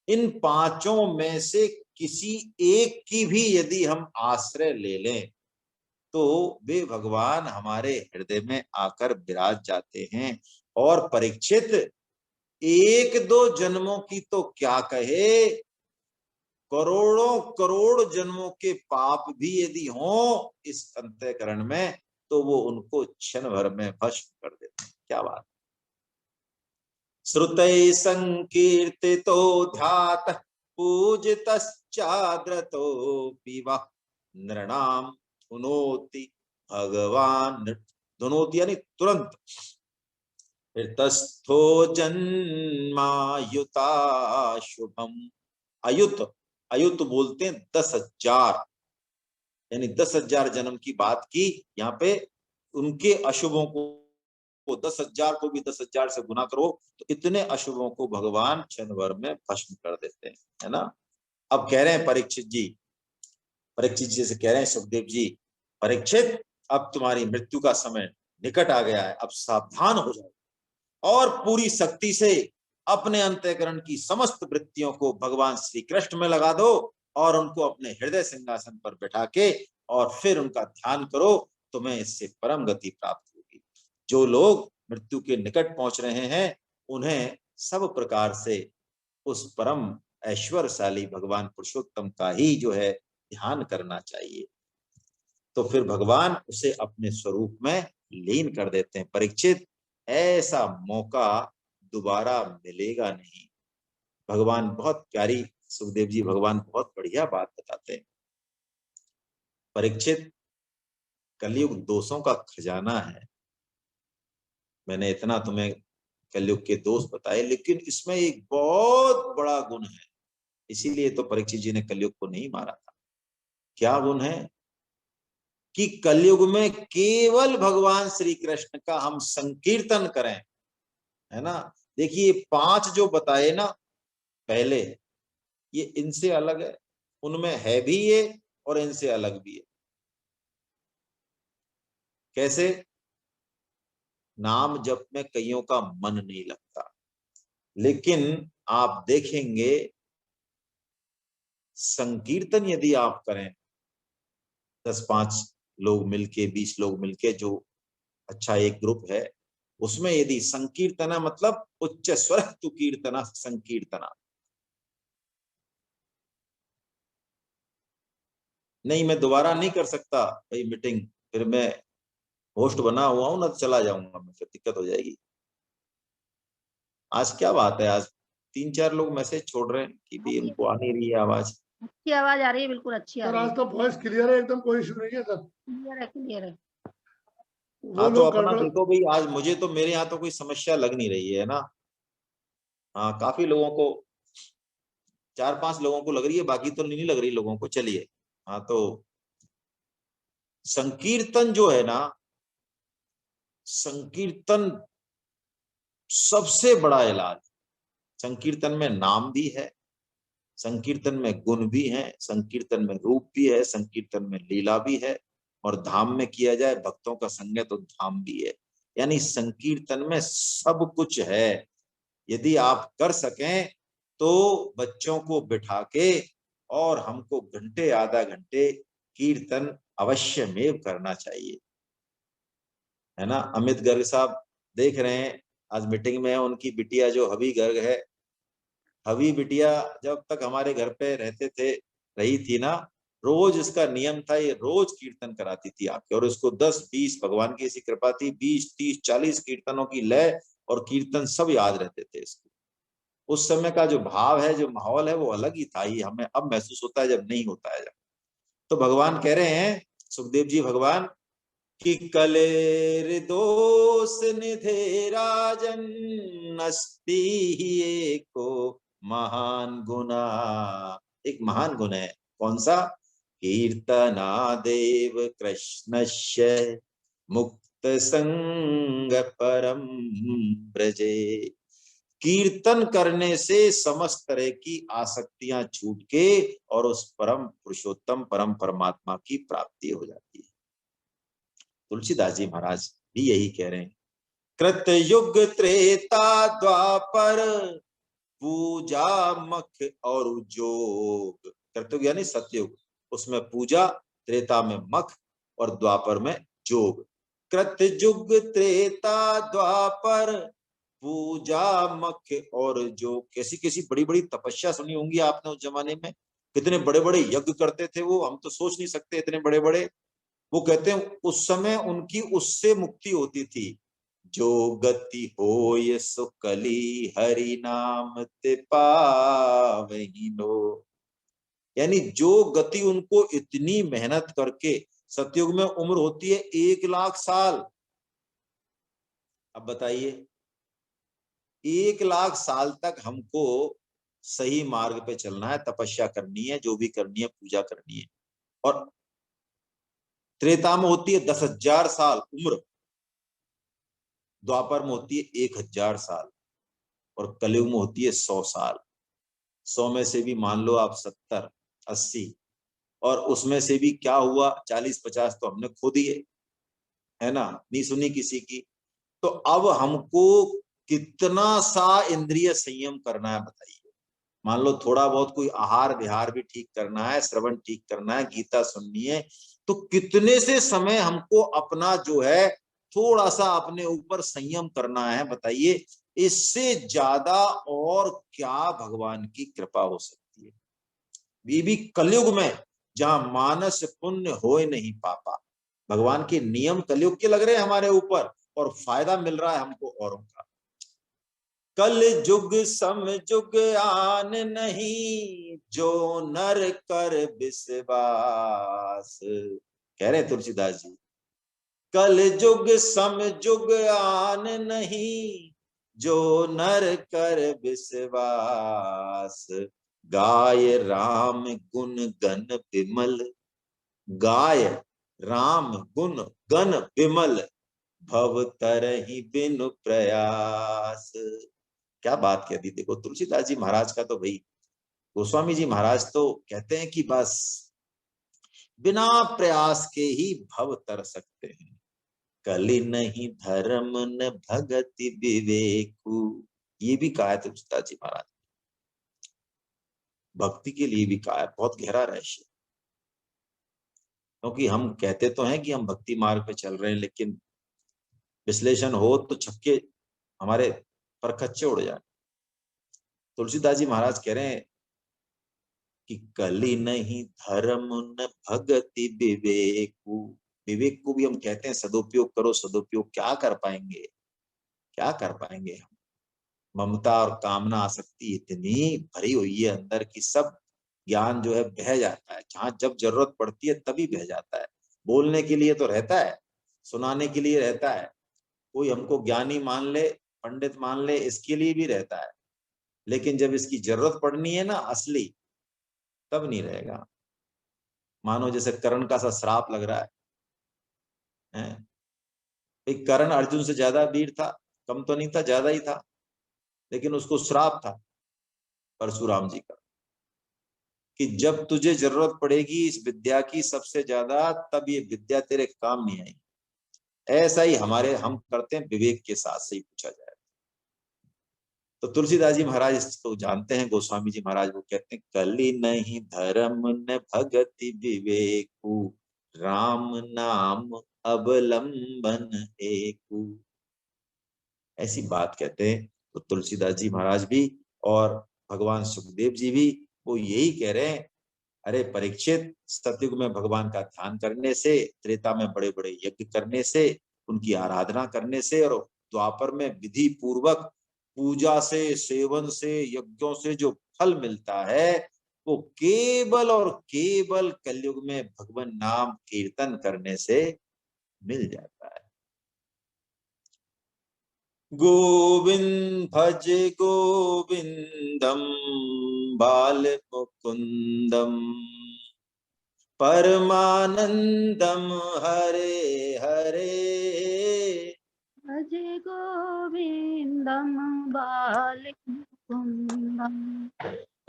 Speaker 1: इन 5 में से किसी एक की भी यदि हम आश्रय ले लें तो वे भगवान हमारे हृदय में आकर विराज जाते हैं। और परीक्षित, एक दो जन्मों की तो क्या कहे, करोड़ों करोड़ जन्मों के पाप भी यदि हो इस अंतःकरण में तो वो उनको क्षण भर में भस्म कर देते हैं। क्या बात। श्रुतै संकीर्तितो ध्यात पूजितश्चाद्रतोऽपि वः नृणाम धुनोति भगवान। धुनोति यानी तुरंत। फिर तस्थो जन्मायुता शुभम। अयुत, अयुत बोलते हैं 10,000, यानी 10,000 जन्म की बात की यहाँ पे। उनके अशुभों को 10,000 को भी 10,000 से गुना करो तो इतने अशुभों को भगवान क्षण भर में भस्म कर देते हैं, है ना। अब कह रहे हैं परीक्षित जी, परीक्षित जी से कह रहे हैं सुखदेव जी, परीक्षित अब तुम्हारी मृत्यु का समय निकट आ गया है, अब सावधान हो जाओ और पूरी शक्ति से अपने अंतःकरण की समस्त वृत्तियों को भगवान श्री कृष्ण में लगा दो और उनको अपने हृदय सिंहासन पर बैठा के और फिर उनका ध्यान करो, तुम्हें इससे परम गति प्राप्त होगी। जो लोग मृत्यु के निकट पहुंच रहे हैं उन्हें सब प्रकार से उस परम ऐश्वर्यशाली भगवान पुरुषोत्तम का ही जो है ध्यान करना चाहिए। तो फिर भगवान उसे अपने स्वरूप में लीन कर देते हैं। परीक्षित, ऐसा मौका दोबारा मिलेगा नहीं। भगवान बहुत प्यारी, सुखदेव जी भगवान बहुत बढ़िया बात बताते हैं। परीक्षित, कलयुग दोषों का खजाना है। मैंने इतना तुम्हें कलयुग के दोष बताए, लेकिन इसमें एक बहुत बड़ा गुण है, इसीलिए तो परीक्षित जी ने कलयुग को नहीं मारा था। क्या गुण है कि कलयुग में केवल भगवान श्री कृष्ण का हम संकीर्तन करें, है ना। देखिए 5 जो बताए ना पहले, ये इनसे अलग है, उनमें है भी ये और इनसे अलग भी है। कैसे? नाम जप में कईयों का मन नहीं लगता, लेकिन आप देखेंगे संकीर्तन यदि आप करें 10-5 लोग मिलके, 20 लोग मिलके, जो अच्छा एक ग्रुप है, उसमें यदि संकीर्तना मतलब उच्च स्वर तु कीर्तना संकीर्तना। नहीं, मैं दोबारा नहीं कर सकता भाई मीटिंग, फिर मैं होस्ट बना हुआ हूं ना, तो चला जाऊंगा मैं, फिर दिक्कत हो जाएगी। आज क्या बात है, आज 3-4 लोग मैसेज छोड़ रहे हैं कि भी उनको आ नहीं रही है आवाज।
Speaker 2: अच्छी आवाज आ रही है, बिल्कुल अच्छी आ
Speaker 3: सर
Speaker 2: रही है।
Speaker 3: आज तो वॉइस क्लियर है एकदम, कोई इशू नहीं है सर।
Speaker 2: क्लियर है, क्लियर है।
Speaker 3: वो
Speaker 1: हाँ तो
Speaker 3: लोग
Speaker 1: अपना
Speaker 3: गड़बड़।
Speaker 1: देखो भाई, आज मुझे तो मेरे यहाँ तो कोई समस्या लग नहीं रही है ना। हाँ काफी लोगों को, 4-5 लोगों को लग रही है, बाकी तो नहीं लग रही लोगों को। चलिए, हाँ तो संकीर्तन जो है ना, संकीर्तन सबसे बड़ा इलाज। संकीर्तन में नाम भी है, संकीर्तन में गुण भी है, संकीर्तन में रूप भी है, संकीर्तन में लीला भी है, और धाम में किया जाए भक्तों का संग है तो धाम भी है। यानी संकीर्तन में सब कुछ है। यदि आप कर सकें तो बच्चों को बिठा के और हमको घंटे आधा घंटे कीर्तन अवश्य में करना चाहिए, है ना। अमित गर्ग साहब देख रहे हैं, आज मीटिंग में है, उनकी बिटिया जो हबी गर्ग है, हबी बिटिया जब तक हमारे घर पे रहते थे, रही थी ना, रोज इसका नियम था, ये रोज कीर्तन कराती थी आके, और इसको 10-20 भगवान की ऐसी कृपा थी, 20-30-40 कीर्तनों की लय और कीर्तन सब याद रहते थे इसको। उस समय का जो भाव है, जो माहौल है, वो अलग ही था। ये हमें अब महसूस होता है जब नहीं होता है। जब तो भगवान कह रहे हैं, सुखदेव जी भगवान, कि कलेर दोष निधे राजन अस्ति एको महान गुना। एक महान गुण है, कौन सा? कीर्तना देव कृष्णस्य मुक्त संग परम ब्रजे। कीर्तन करने से समस्त तरह की आसक्तियां छूट के और उस परम पुरुषोत्तम परम परमात्मा की प्राप्ति हो जाती है। तुलसीदास जी महाराज भी यही कह रहे हैं। कृत युग त्रेता द्वापर पूजा मख और जोग, कृतयुग यानी सतयुग, उसमें पूजा, त्रेता में मख और द्वापर में जोग। कृतयुग त्रेता द्वापर पूजा मख और जोग। कैसी कैसी बड़ी बड़ी तपस्या सुनी होंगी आपने उस जमाने में, कितने बड़े बड़े यज्ञ करते थे वो, हम तो सोच नहीं सकते इतने बड़े बड़े। वो कहते हैं उस समय उनकी उससे मुक्ति होती थी। जो गति होय सो कली हरि नाम ते पावहिनो, यानी जो गति उनको इतनी मेहनत करके, सतयुग में उम्र होती है 1 लाख साल। अब बताइए 1 लाख साल तक हमको सही मार्ग पे चलना है, तपस्या करनी है, जो भी करनी है, पूजा करनी है। और त्रेता में होती है 10,000 साल उम्र, द्वापर में होती है 1,000 साल और कलयुग में होती है 100 साल। 100 में से भी मान लो आप 70, 80, और उसमें से भी क्या हुआ 40-50 तो हमने खो दिए, है ना, नहीं सुनी किसी की। तो अब हमको कितना सा इंद्रिय संयम करना है बताइए। मान लो थोड़ा बहुत कोई आहार विहार भी ठीक करना है, श्रवण ठीक करना है, गीता सुननी है, तो कितने से समय हमको अपना जो है थोड़ा सा अपने ऊपर संयम करना है बताइए। इससे ज्यादा और क्या भगवान की कृपा हो सकती है। ये भी कलयुग में जहां मानस पुण्य होए नहीं पापा। भगवान के नियम कलयुग के लग रहे हैं हमारे ऊपर और फायदा मिल रहा है हमको औरों का। कल जुग सम जुग आन नहीं, जो नर कर विश्वास। कह रहे तुलसीदास जी, कल जुग सम जुग आन नहीं, जो नर कर विश्वास। गाय राम गुण गण विमल, गाय राम गुण गण विमल, भव तरहि बिनु प्रयास। क्या बात कह दी। देखो तुलसीदास जी महाराज का तो भाई, गोस्वामी जी महाराज तो कहते हैं कि बस बिना प्रयास के ही भव तर सकते हैं। कलि नहीं धर्म न भगति विवेकु, ये भी कहा है तुलसीदास जी महाराज। भक्ति के लिए भी कहा है, बहुत गहरा रहस्य। क्योंकि हम कहते तो हैं कि हम भक्ति मार्ग पे चल रहे हैं, लेकिन विश्लेषण हो तो छक्के हमारे परखच्चे उड़ जाए। तुलसीदास जी महाराज कह रहे हैं कि कलि नहीं धर्म न भगति विवेकु। विवेक को भी हम कहते हैं सदुपयोग करो, सदुपयोग क्या कर पाएंगे, क्या कर पाएंगे हम। ममता और कामना आसक्ति इतनी भरी हुई है अंदर की, सब ज्ञान जो है बह जाता है, जहां जब जरूरत पड़ती है तभी बह जाता है। बोलने के लिए तो रहता है, सुनाने के लिए रहता है, कोई हमको ज्ञानी मान ले, पंडित मान ले, इसके लिए भी रहता है, लेकिन जब इसकी जरूरत पड़नी है ना असली, तब नहीं रहेगा। मानो जैसे कर्ण का सा श्राप लग रहा है। एक कर्ण अर्जुन से ज्यादा वीर था, कम तो नहीं था, ज्यादा ही था, लेकिन उसको श्राप था परशुराम जी का कि जब तुझे जरूरत पड़ेगी इस विद्या की सबसे ज्यादा, तब ये विद्या तेरे काम नहीं आएगी। ऐसा ही हमारे हम करते हैं विवेक के साथ से ही पूछा जाए तो। तुलसीदास जी महाराज इसको जानते हैं, गोस्वामी जी महाराज वो कहते हैं कलि नहीं धर्म न भगति विवेकु, राम नाम अवलंबन एकु। ऐसी बात कहते हैं तो तुलसीदास जी महाराज भी और भगवान सुखदेव जी भी वो यही कह रहे हैं। अरे परीक्षित, सतयुग में भगवान का ध्यान करने से, त्रेता में बड़े बड़े यज्ञ करने से, उनकी आराधना करने से, और द्वापर में विधि पूर्वक पूजा से, सेवन से, यज्ञों से जो फल मिलता है वो केवल और केवल कलयुग में भगवान नाम कीर्तन करने से मिल जाता है। गोविंद भज गोविंदम बाल मुकुंदम, परमानंदम हरे हरे।
Speaker 2: भजे गोविंदम बालमुकुंदम,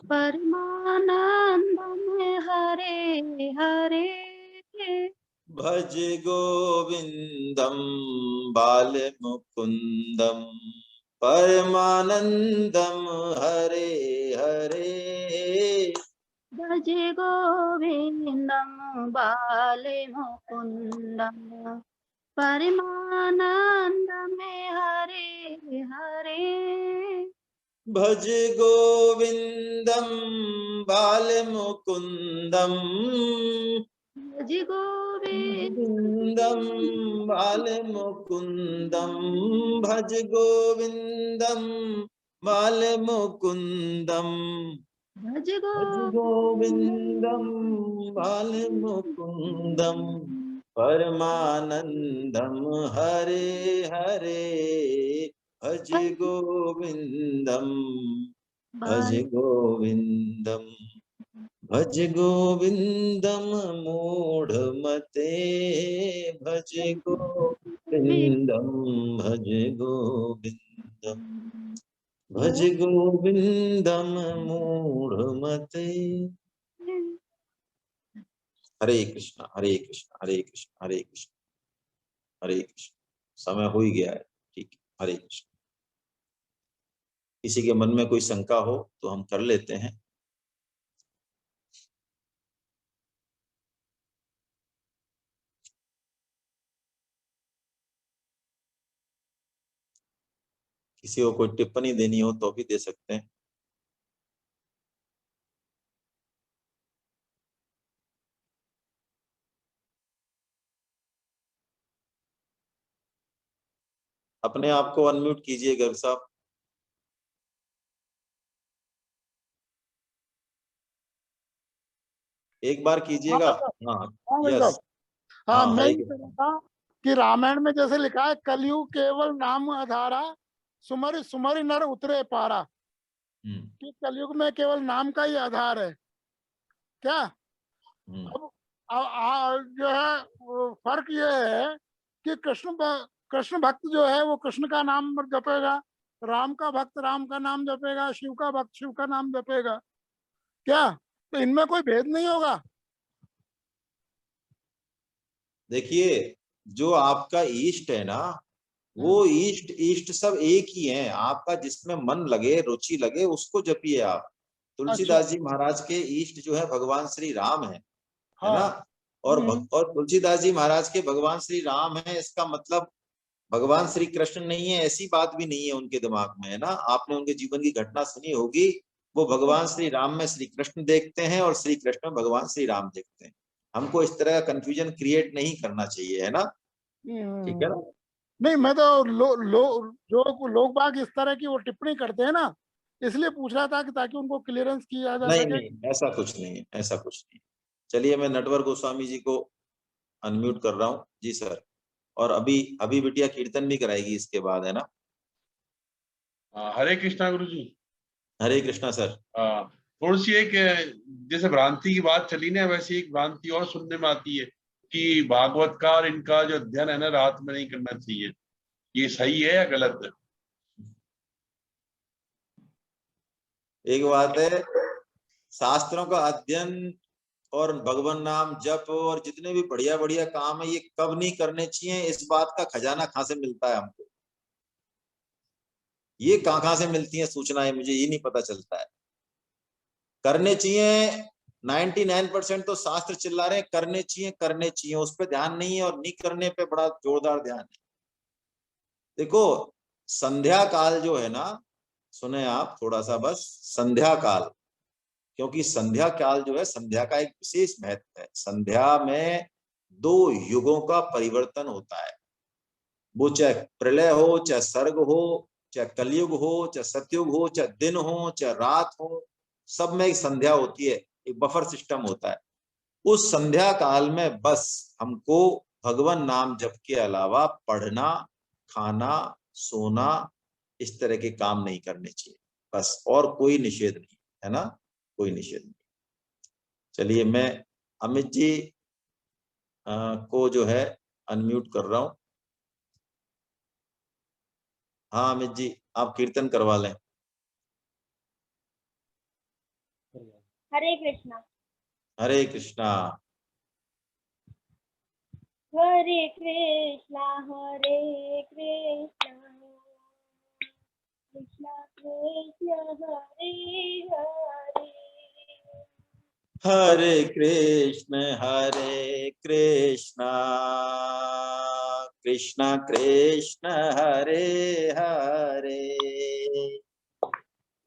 Speaker 2: परमानंदम हरे हरे।
Speaker 1: भज गोविंदम बाल मुकुंदम, परमानंदम हरे हरे।
Speaker 2: भज गोविन्दं बालमुकुन्दं परमानन्दमे हरे हरे
Speaker 1: भज गोविन्दं बालमुकुन्दं
Speaker 2: भज गोविन्दं
Speaker 1: गोविन्दं बालमुकुन्दं भज गोविन्दं बालमुकुन्दं
Speaker 2: भज
Speaker 1: भज
Speaker 2: गोविन्दं
Speaker 1: गोविन्दं बालमुकुन्दं परमानन्दं हरे हरे भज गोविन्दं भज गोविन्दं भज गोविन्दं मूढ़मते भज गोविन्दं भज गोविन्दं भज गोविन्दं मूढ़मते। हरे कृष्णा हरे कृष्णा हरे कृष्णा हरे कृष्णा हरे कृष्णा। समय हो ही गया है, ठीक है। हरे कृष्ण। किसी के मन में कोई शंका हो तो हम कर लेते हैं। किसी को कोई टिप्पणी देनी हो तो भी दे सकते हैं। अपने आप को अनम्यूट कीजिए गर्ग साहब। एक बार कीजिएगा। हाँ यस।
Speaker 3: हाँ,
Speaker 1: हाँ
Speaker 3: मैं
Speaker 1: हरे
Speaker 3: ये कह
Speaker 1: कृष्ण।
Speaker 3: रहा था कि रामायण में जैसे लिखा है, कलयुग केवल नाम आधारा, सुमरि सुमरि नर उतरे पारा। कि कलयुग में केवल नाम का ही आधार है क्या? अब जो है वो फर्क ये है कि कृष्ण भक्त जो है वो कृष्ण का नाम जपेगा, राम का भक्त राम का नाम जपेगा, शिव का भक्त शिव का नाम जपेगा। क्या तो इनमें कोई भेद नहीं होगा?
Speaker 1: देखिए, जो आपका ईष्ट है ना, वो ईष्ट ईष्ट सब एक ही है। आपका जिसमें मन लगे, रुचि लगे, उसको जपिए आप।
Speaker 3: अच्छा।
Speaker 1: तुलसीदास जी महाराज के ईष्ट जो है भगवान श्री राम है
Speaker 3: हाँ।
Speaker 1: ना। और
Speaker 3: हम्म।
Speaker 1: और तुलसीदास जी महाराज के भगवान श्री राम है, इसका मतलब भगवान श्री कृष्ण नहीं है, ऐसी बात भी नहीं है उनके दिमाग में, है ना। आपने उनके जीवन की घटना सुनी होगी। वो भगवान श्री राम में श्री कृष्ण देखते हैं और श्री कृष्ण में भगवान श्री राम देखते हैं। हमको इस तरह का कंफ्यूजन क्रिएट नहीं करना चाहिए, है ना। ठीक है ना।
Speaker 3: नहीं, मैं तो जो लोग बाग इस तरह की वो टिप्पणी करते हैं ना, इसलिए पूछ रहा था कि ताकि उनको क्लियरेंस किया जा
Speaker 1: नहीं
Speaker 3: सके।
Speaker 1: नहीं, ऐसा कुछ नहीं है, ऐसा कुछ नहीं। चलिए, मैं नटवर गोस्वामी जी को अनम्यूट कर रहा हूँ जी सर। और अभी अभी बिटिया कीर्तन भी कराएगी इसके बाद, है ना।
Speaker 4: हरे कृष्णा गुरु जी।
Speaker 1: हरे कृष्णा सर।
Speaker 4: थोड़ी सी एक जैसे भ्रांति की बात चली ना, वैसे एक भ्रांति और सुनने में आती है कि भागवत का और इनका जो अध्ययन है ना, रात में नहीं करना चाहिए। ये सही है या गलत है?
Speaker 1: एक बात है, शास्त्रों का अध्ययन और भगवान नाम जप और जितने भी बढ़िया बढ़िया काम है, ये कब नहीं करने चाहिए, इस बात का खजाना कहाँ से मिलता है हमको। ये कहाँ से मिलती है सूचनाएं, मुझे ये नहीं पता चलता है। करने चाहिए। 99% तो शास्त्र चिल्ला रहे हैं करने चाहिए करने चाहिए, उस पर ध्यान नहीं है, और नहीं करने पे बड़ा जोरदार ध्यान है। देखो, संध्या काल जो है ना, सुने आप थोड़ा सा बस। संध्या काल, क्योंकि संध्या काल जो है, संध्या का एक विशेष महत्व है। संध्या में 2 युगों का परिवर्तन होता है। वो चाहे प्रलय हो, चाहे सर्ग हो, चाहे कलयुग हो, चाहे सतयुग हो, चाहे दिन हो, चाहे रात हो, सब में एक संध्या होती है, एक बफर सिस्टम होता है। उस संध्या काल में बस हमको भगवान नाम जप के अलावा पढ़ना, खाना, सोना, इस तरह के काम नहीं करने चाहिए। बस, और कोई निषेध नहीं, है ना, कोई निषेध नहीं। चलिए, मैं अमित जी को जो है अनम्यूट कर रहा हूं। हाँ अमित जी, आप कीर्तन करवा लें।
Speaker 5: हरे कृष्णा।
Speaker 1: हरे कृष्णा।
Speaker 5: हरे कृष्णा हरे कृष्णा कृष्णा कृष्णा हरे हरे
Speaker 1: हरे कृष्ण कृष्ण कृष्ण हरे हरे,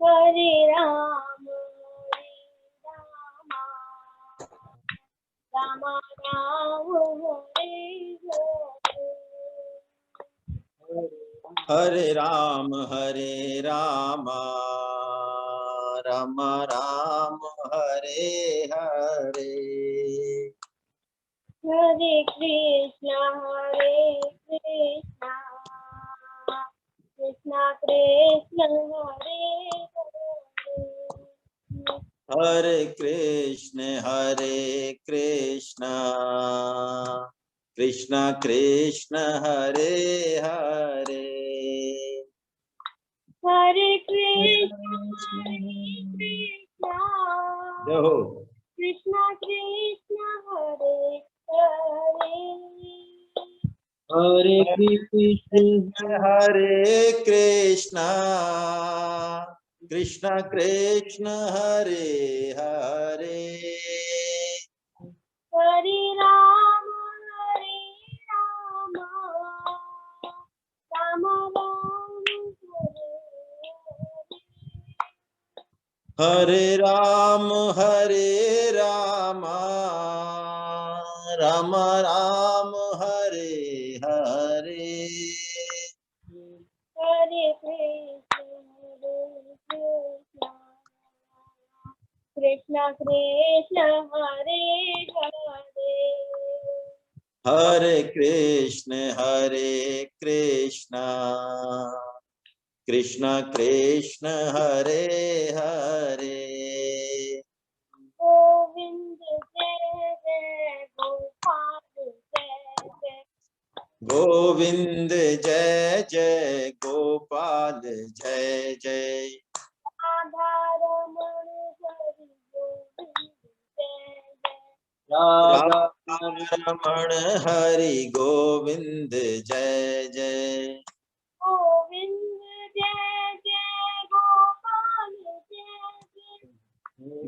Speaker 5: हरे राम राम राम
Speaker 1: हरे राम राम राम हरे हरे,
Speaker 5: हरे कृष्ण कृष्ण कृष्ण
Speaker 1: हरे कृष्ण कृष्ण कृष्ण हरे हरे,
Speaker 5: हरे कृष्ण
Speaker 1: जय हो।
Speaker 5: कृष्ण कृष्ण हरे हरे
Speaker 6: हरे कृष्ण
Speaker 1: कृष्ण कृष्ण हरे हरे,
Speaker 5: हरे राम राम राम
Speaker 1: हरे राम राम राम हरे हरे,
Speaker 5: हरे कृष्ण कृष्ण हरे हरे
Speaker 1: हरे कृष्ण कृष्ण कृष्ण हरे हरे,
Speaker 5: गोविंद जय जय गोपाल जय जय
Speaker 1: गोविंद जय जय गोपाल जय जय,
Speaker 5: राधारमण हरि गोविंद जय जय
Speaker 6: राधा
Speaker 1: रमण हरि गोविंद जय जय,
Speaker 5: गोविंद जय जय गोपाल जय जय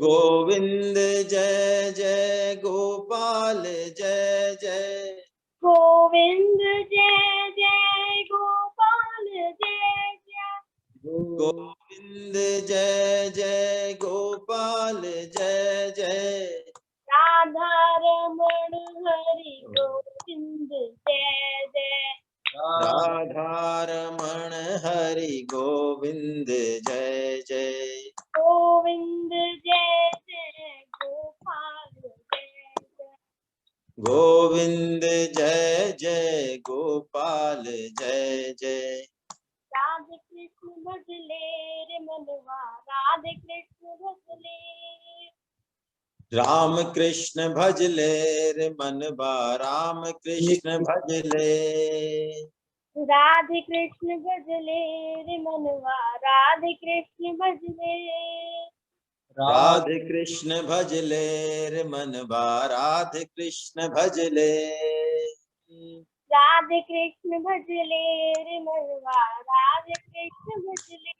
Speaker 1: गोविंद जय जय गोपाल जय जय,
Speaker 5: गोविंद जय जय गोपाल जय जय
Speaker 1: गोविंद जय जय गोपाल जय जय,
Speaker 5: राधारमण हरि गोविंद जय जय
Speaker 1: राधारमण हरि गोविंद जय जय,
Speaker 5: गोविंद जय जय गोपाल जय जय
Speaker 1: गोविंद जय जय गोपाल जय जय,
Speaker 5: राधे कृष्ण भजले रे मनवा राधे कृष्ण भजले
Speaker 1: राम कृष्ण भजले रे मनबा राम कृष्ण भजले,
Speaker 5: राधे कृष्ण भजले रे मनवा राधे कृष्ण भजले
Speaker 1: राधे कृष्ण भजले रे मनबा राधे कृष्ण भजले,
Speaker 5: राधे कृष्ण भजले रे मनवा राधे कृष्ण भजले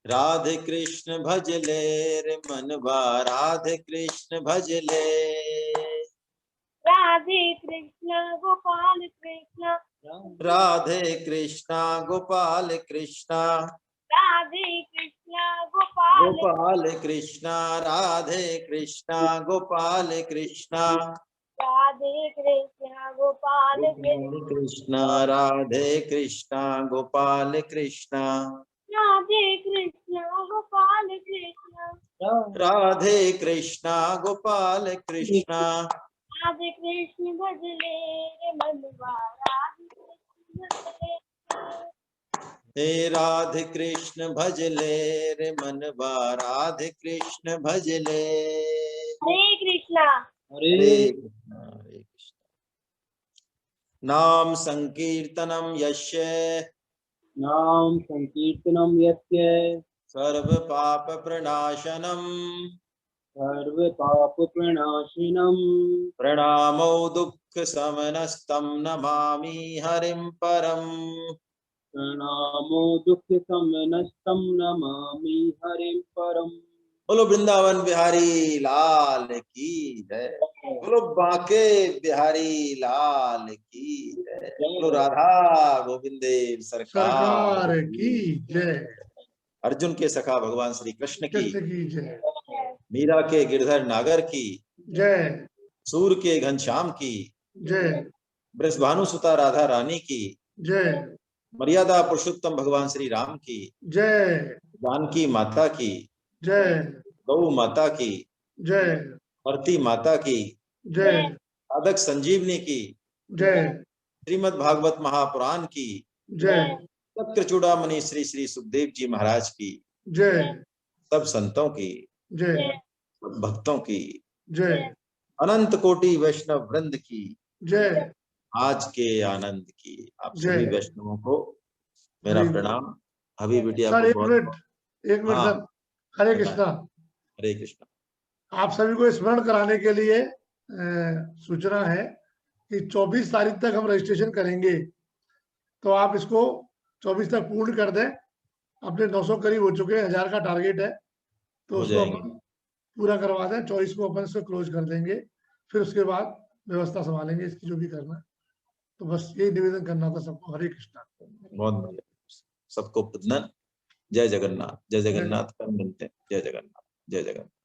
Speaker 1: राधे कृष्ण भजले रे मनबा राधे कृष्ण भजले,
Speaker 5: राधे कृष्ण गोपाल कृष्ण
Speaker 1: राधे कृष्णा गोपाल कृष्णा
Speaker 5: राधे कृष्ण गोपाल
Speaker 1: गोपाल कृष्णा राधे कृष्णा गोपाल कृष्णा,
Speaker 5: राधे कृष्ण गोपाल कृष्ण
Speaker 1: कृष्णा राधे कृष्णा गोपाल कृष्णा,
Speaker 5: राधे कृष्ण गोपाल कृष्ण
Speaker 1: राधे कृष्णा गोपाल कृष्णा,
Speaker 5: राधे कृष्ण भजले रे मनवा राधे कृष्ण भजले
Speaker 1: हे राधे कृष्ण भजले रे मनबा राधे कृष्ण भजले,
Speaker 5: हरे कृष्णा
Speaker 1: हरे
Speaker 6: हरे
Speaker 1: कृष्ण हरे कृष्ण, नाम संकीर्तनम यस्य
Speaker 6: नाम संकीर्तनम यस्य
Speaker 1: सर्व पाप प्रणाशनम,
Speaker 6: सर्व पाप प्रणाशिनम
Speaker 1: प्रणामो दुःख समनस्तं नमामि हरिं परम,
Speaker 6: प्रणामो दुःख समनस्तं नमामि हरिं परम्।
Speaker 1: बोलो वृंदावन बिहारी लाल की जय, बोलो बांके बिहारी लाल की जय, बोलो राधा गोविंदे सरकार
Speaker 7: सरकार की जय,
Speaker 1: अर्जुन के सखा भगवान श्री कृष्ण की,
Speaker 7: कृष्ण की जय,
Speaker 1: मीरा के गिरधर नागर की,
Speaker 7: जय
Speaker 1: सूर के घनश्याम की,
Speaker 7: जय,
Speaker 1: वृषभानु सुता राधा रानी की,
Speaker 7: जय
Speaker 1: मर्यादा पुरुषोत्तम भगवान श्री राम की,
Speaker 7: जय,
Speaker 1: जानकी माता की,
Speaker 7: जय
Speaker 1: गौ माता की,
Speaker 7: जय,
Speaker 1: धरती माता की,
Speaker 7: जय
Speaker 1: साधक संजीवनी की,
Speaker 7: जय,
Speaker 1: श्रीमद् भागवत महापुराण की,
Speaker 7: जय
Speaker 1: सत्य चूड़ामणि श्री श्री सुखदेव जी महाराज की,
Speaker 7: जय,
Speaker 1: सब संतों की,
Speaker 7: जय
Speaker 1: सब भक्तों की,
Speaker 7: जय,
Speaker 1: अनंत कोटि वैष्णव वृंद की,
Speaker 7: जय
Speaker 1: आज के आनंद की। आप
Speaker 7: जय।
Speaker 1: सभी वैष्णवों को मेरा
Speaker 7: हरि बोल।
Speaker 1: प्रणाम। अभी बिटिया
Speaker 7: सर
Speaker 1: को
Speaker 7: एक
Speaker 1: बहुत
Speaker 7: मिनट, एक मिनट
Speaker 1: हाँ,
Speaker 7: सर। हरे
Speaker 1: बताएं।
Speaker 7: कृष्णा।
Speaker 1: हरे कृष्णा।
Speaker 7: आप सभी को स्मरण कराने के लिए सूचना है कि 24 तारीख तक हम रजिस्ट्रेशन करेंगे, तो आप इसको 24 तक पूर्ण कर दें। अपने 900 करीब हो चुके हैं, 1000 का टारगेट है, तो
Speaker 1: हो
Speaker 7: उसको
Speaker 1: जाएंगे।
Speaker 7: अपन पूरा करवा दें। 24 को अपन इसको क्लोज कर देंगे, फिर उसके बाद व्यवस्था संभालेंगे इसकी जो भी करना है। तो बस यही निवेदन करना था सबको। हरे कृष्णा।
Speaker 1: बहुत बढ़िया। सबको पुनः जय जगन्नाथ, जय जगन्नाथ। कल मिलते हैं। जय जगन्नाथ, जय जगन्नाथ।